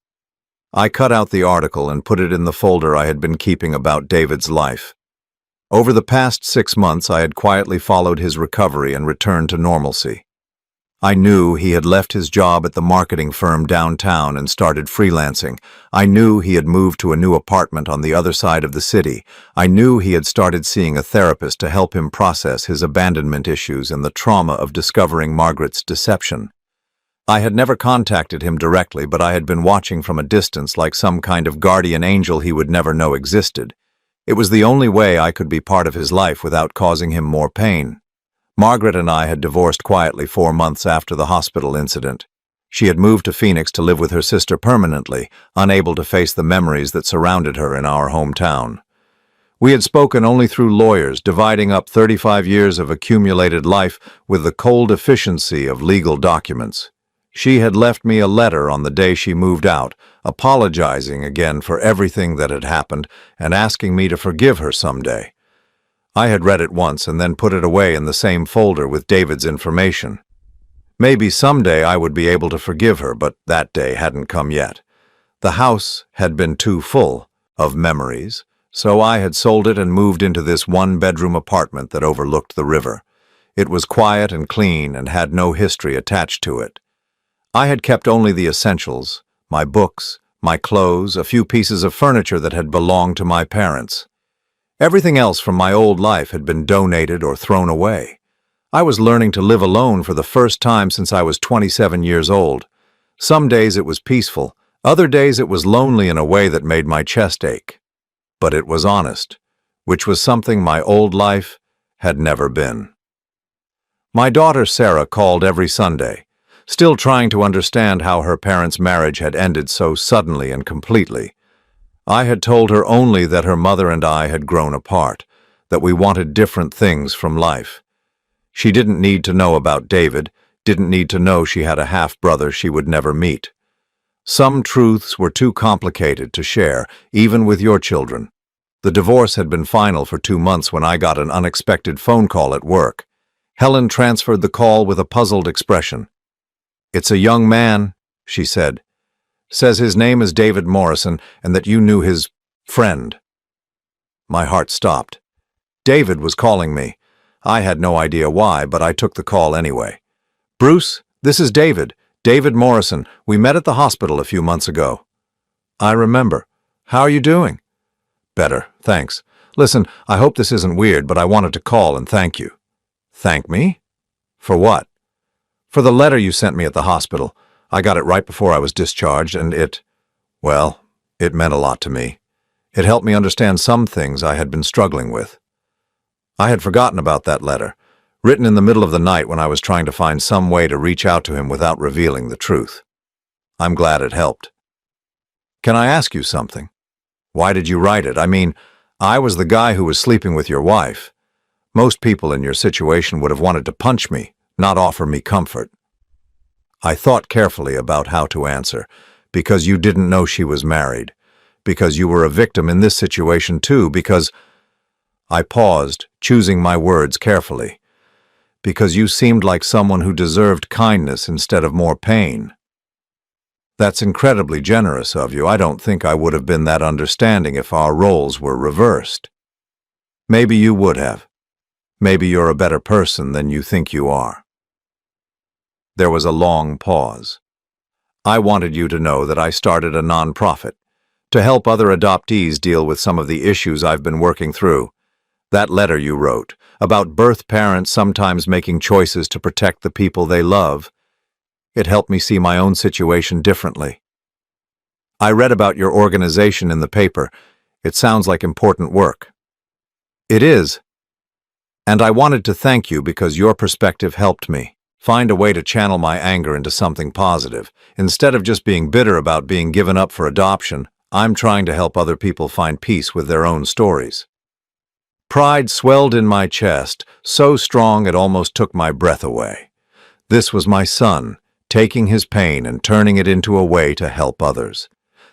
I cut out the article and put it in the folder I had been keeping about David's life. Over the past 6 months, I had quietly followed his recovery and returned to normalcy. I knew he had left his job at the marketing firm downtown and started freelancing. I knew he had moved to a new apartment on the other side of the city. I knew he had started seeing a therapist to help him process his abandonment issues and the trauma of discovering Margaret's deception. I had never contacted him directly, but I had been watching from a distance like some kind of guardian angel he would never know existed. It was the only way I could be part of his life without causing him more pain. Margaret and I had divorced quietly 4 months after the hospital incident. She had moved to Phoenix to live with her sister permanently, unable to face the memories that surrounded her in our hometown. We had spoken only through lawyers, dividing up 35 years of accumulated life with the cold efficiency of legal documents. She had left me a letter on the day she moved out, apologizing again for everything that had happened and asking me to forgive her someday. I had read it once and then put it away in the same folder with David's information. Maybe someday I would be able to forgive her, but that day hadn't come yet. The house had been too full of memories, so I had sold it and moved into this one-bedroom apartment that overlooked the river. It was quiet and clean and had no history attached to it. I had kept only the essentials, my books, my clothes, a few pieces of furniture that had belonged to my parents. Everything else from my old life had been donated or thrown away. I was learning to live alone for the first time since I was 27 years old. Some days it was peaceful, other days it was lonely in a way that made my chest ache. But it was honest, which was something my old life had never been. My daughter Sarah called every Sunday, still trying to understand how her parents' marriage had ended so suddenly and completely. I had told her only that her mother and I had grown apart, that we wanted different things from life. She didn't need to know about David, didn't need to know she had a half-brother she would never meet. Some truths were too complicated to share, even with your children. The divorce had been final for 2 months when I got an unexpected phone call at work. Helen transferred the call with a puzzled expression. "It's a young man," she said. "Says his name is David Morrison and that you knew his friend." My heart stopped. David was calling me. I had no idea why, but I took the call anyway. "Bruce, this is David. David Morrison. We met at the hospital a few months ago." "I remember. How are you doing?" "Better, thanks. Listen, I hope this isn't weird, but I wanted to call and thank you." "Thank me? For what?" "For the letter you sent me at the hospital. I got it right before I was discharged, and it meant a lot to me. It helped me understand some things I had been struggling with. I had forgotten about that letter, written in the middle of the night when I was trying to find some way to reach out to him without revealing the truth. I'm glad it helped." "Can I ask you something? Why did you write it? I mean, I was the guy who was sleeping with your wife. Most people in your situation would have wanted to punch me, not offer me comfort." I thought carefully about how to answer, because you didn't know she was married, because you were a victim in this situation too, because... I paused, choosing my words carefully. "Because you seemed like someone who deserved kindness instead of more pain." "That's incredibly generous of you. I don't think I would have been that understanding if our roles were reversed." "Maybe you would have. Maybe you're a better person than you think you are." There was a long pause. "I wanted you to know that I started a nonprofit to help other adoptees deal with some of the issues I've been working through. That letter you wrote, about birth parents sometimes making choices to protect the people they love, it helped me see my own situation differently. I read about your organization in the paper. It sounds like important work." "It is. And I wanted to thank you because your perspective helped me find a way to channel my anger into something positive. Instead of just being bitter about being given up for adoption, I'm trying to help other people find peace with their own stories." Pride swelled in my chest, so strong it almost took my breath away. This was my son, taking his pain and turning it into a way to help others.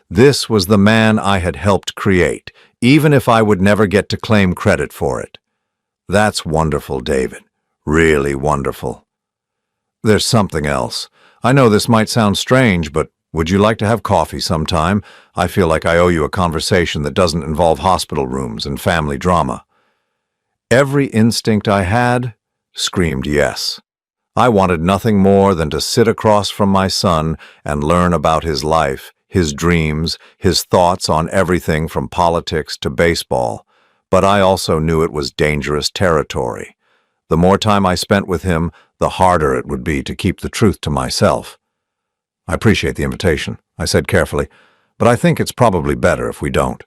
This was the man I had helped create, even if I would never get to claim credit for it. That's wonderful, David. Really wonderful. There's something else. I know this might sound strange, but would you like to have coffee sometime? I feel like I owe you a conversation that doesn't involve hospital rooms and family drama. Every instinct I had screamed yes. I wanted nothing more than to sit across from my son and learn about his life, his dreams, his thoughts on everything from politics to baseball. But I also knew it was dangerous territory. The more time I spent with him, the harder it would be to keep the truth to myself. I appreciate the invitation, I said carefully, but I think it's probably better if we don't.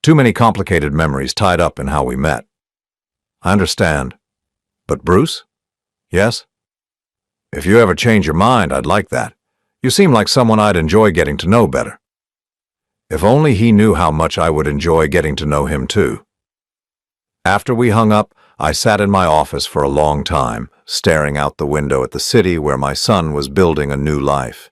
Too many complicated memories tied up in how we met. I understand. But Bruce? Yes? If you ever change your mind, I'd like that. You seem like someone I'd enjoy getting to know better. If only he knew how much I would enjoy getting to know him too. After we hung up, I sat in my office for a long time, staring out the window at the city where my son was building a new life.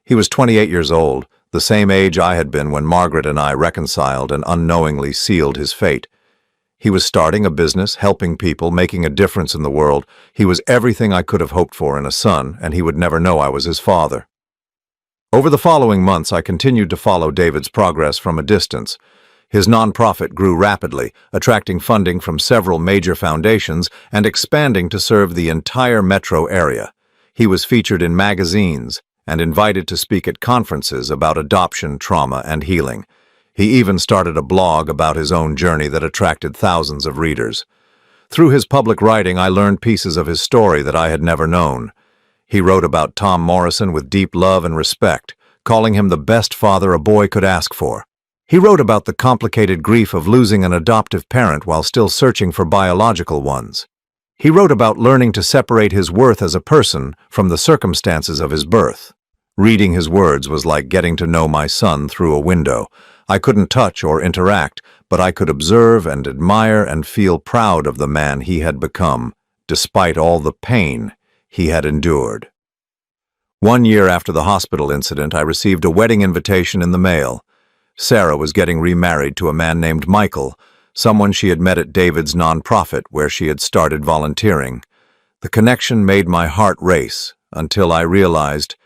He was 28 years old, the same age I had been when Margaret and I reconciled and unknowingly sealed his fate. He was starting a business, helping people, making a difference in the world. He was everything I could have hoped for in a son, and he would never know I was his father. Over the following months, I continued to follow David's progress from a distance. His nonprofit grew rapidly, attracting funding from several major foundations and expanding to serve the entire metro area. He was featured in magazines and invited to speak at conferences about adoption, trauma, and healing. He even started a blog about his own journey that attracted thousands of readers. Through his public writing, I learned pieces of his story that I had never known. He wrote about Tom Morrison with deep love and respect, calling him the best father a boy could ask for. He wrote about the complicated grief of losing an adoptive parent while still searching for biological ones. He wrote about learning to separate his worth as a person from the circumstances of his birth. Reading his words was like getting to know my son through a window. I couldn't touch or interact, but I could observe and admire and feel proud of the man he had become, despite all the pain he had endured. 1 year after the hospital incident, I received a wedding invitation in the mail. Sarah was getting remarried to a man named Michael, someone she had met at David's nonprofit where she had started volunteering. The connection made my heart race until I realized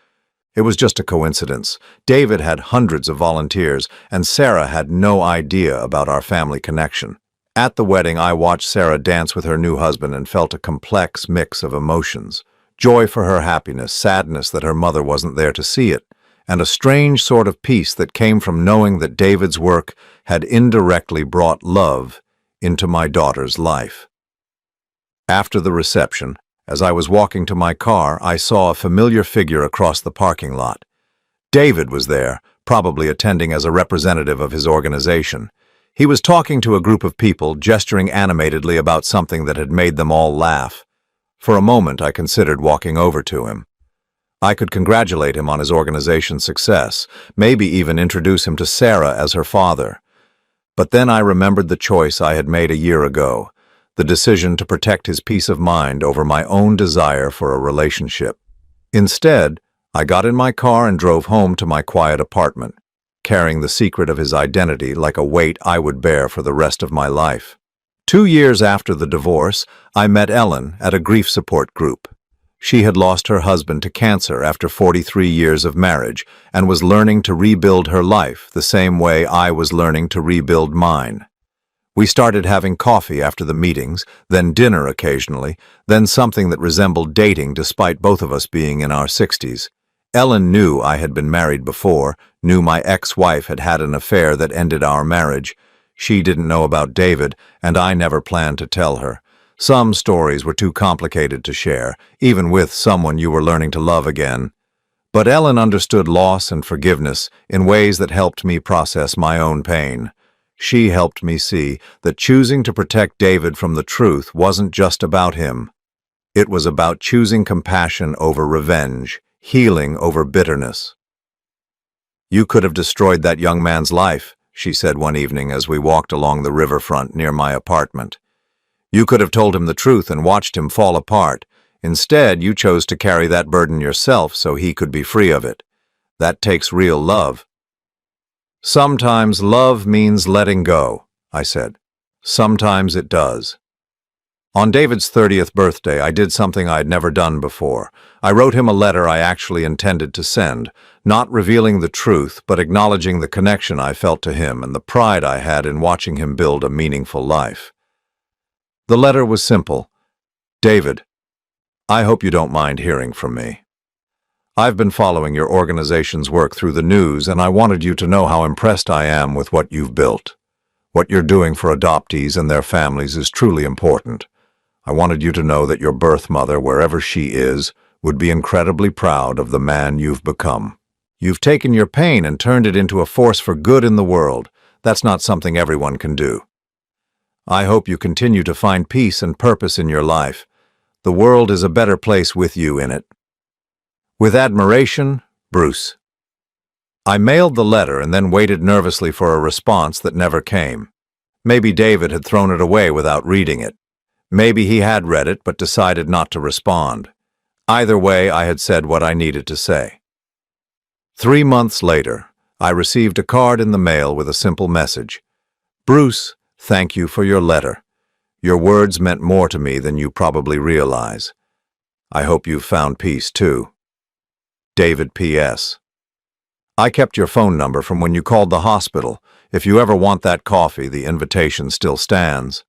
it was just a coincidence. David had hundreds of volunteers, and Sarah had no idea about our family connection. At the wedding, I watched Sarah dance with her new husband and felt a complex mix of emotions. Joy for her happiness, sadness that her mother wasn't there to see it, and a strange sort of peace that came from knowing that David's work had indirectly brought love into my daughter's life. After the reception, as I was walking to my car, I saw a familiar figure across the parking lot. David was there, probably attending as a representative of his organization. He was talking to a group of people, gesturing animatedly about something that had made them all laugh. For a moment, I considered walking over to him. I could congratulate him on his organization's success, maybe even introduce him to Sarah as her father. But then I remembered the choice I had made a year ago, the decision to protect his peace of mind over my own desire for a relationship. Instead, I got in my car and drove home to my quiet apartment, carrying the secret of his identity like a weight I would bear for the rest of my life. 2 years after the divorce, I met Ellen at a grief support group. She had lost her husband to cancer after 43 years of marriage and was learning to rebuild her life the same way I was learning to rebuild mine. We started having coffee after the meetings, then dinner occasionally, then something that resembled dating despite both of us being in our 60s. Ellen knew I had been married before, knew my ex-wife had had an affair that ended our marriage. She didn't know about David, and I never planned to tell her. Some stories were too complicated to share, even with someone you were learning to love again. But Ellen understood loss and forgiveness in ways that helped me process my own pain. She helped me see that choosing to protect David from the truth wasn't just about him. It was about choosing compassion over revenge, healing over bitterness. "You could have destroyed that young man's life," she said one evening as we walked along the riverfront near my apartment. You could have told him the truth and watched him fall apart. Instead, you chose to carry that burden yourself so he could be free of it. That takes real love. Sometimes love means letting go, I said. Sometimes it does. On David's 30th birthday, I did something I'd never done before. I wrote him a letter I actually intended to send, not revealing the truth, but acknowledging the connection I felt to him and the pride I had in watching him build a meaningful life. The letter was simple. David, I hope you don't mind hearing from me. I've been following your organization's work through the news, and I wanted you to know how impressed I am with what you've built. What you're doing for adoptees and their families is truly important. I wanted you to know that your birth mother, wherever she is, would be incredibly proud of the man you've become. You've taken your pain and turned it into a force for good in the world. That's not something everyone can do. I hope you continue to find peace and purpose in your life. The world is a better place with you in it. With admiration, Bruce. I mailed the letter and then waited nervously for a response that never came. Maybe David had thrown it away without reading it. Maybe he had read it but decided not to respond. Either way, I had said what I needed to say. 3 months later, I received a card in the mail with a simple message. Bruce, thank you for your letter. Your words meant more to me than you probably realize. I hope you've found peace too. David P.S. I kept your phone number from when you called the hospital. If you ever want that coffee, the invitation still stands.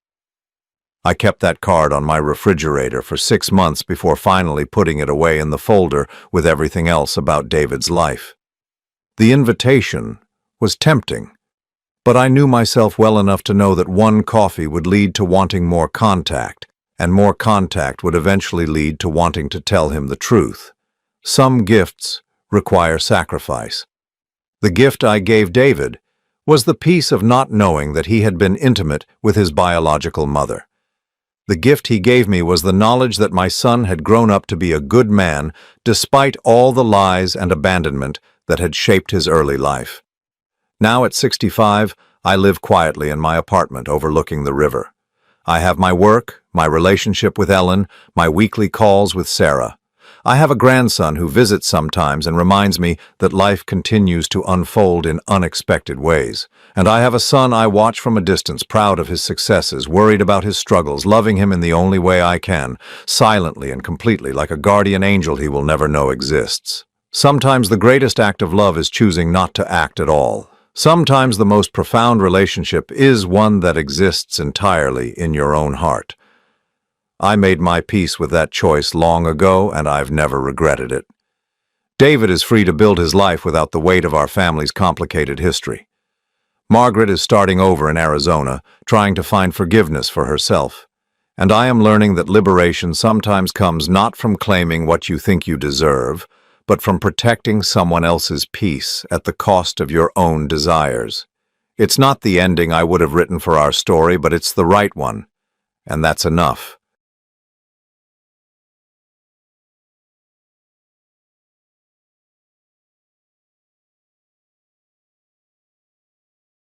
I kept that card on my refrigerator for 6 months before finally putting it away in the folder with everything else about David's life. The invitation was tempting, but I knew myself well enough to know that one coffee would lead to wanting more contact, and more contact would eventually lead to wanting to tell him the truth. Some gifts require sacrifice. The gift I gave David was the peace of not knowing that he had been intimate with his biological mother. The gift he gave me was the knowledge that my son had grown up to be a good man despite all the lies and abandonment that had shaped his early life. Now at 65, I live quietly in my apartment overlooking the river. I have my work, my relationship with Ellen, my weekly calls with Sarah. I have a grandson who visits sometimes and reminds me that life continues to unfold in unexpected ways. And I have a son I watch from a distance, proud of his successes, worried about his struggles, loving him in the only way I can, silently and completely, like a guardian angel he will never know exists. Sometimes the greatest act of love is choosing not to act at all. Sometimes the most profound relationship is one that exists entirely in your own heart. I made my peace with that choice long ago, and I've never regretted it. David is free to build his life without the weight of our family's complicated history. Margaret is starting over in Arizona, trying to find forgiveness for herself. And I am learning that liberation sometimes comes not from claiming what you think you deserve, but from protecting someone else's peace at the cost of your own desires. It's not the ending I would have written for our story, but it's the right one, and that's enough.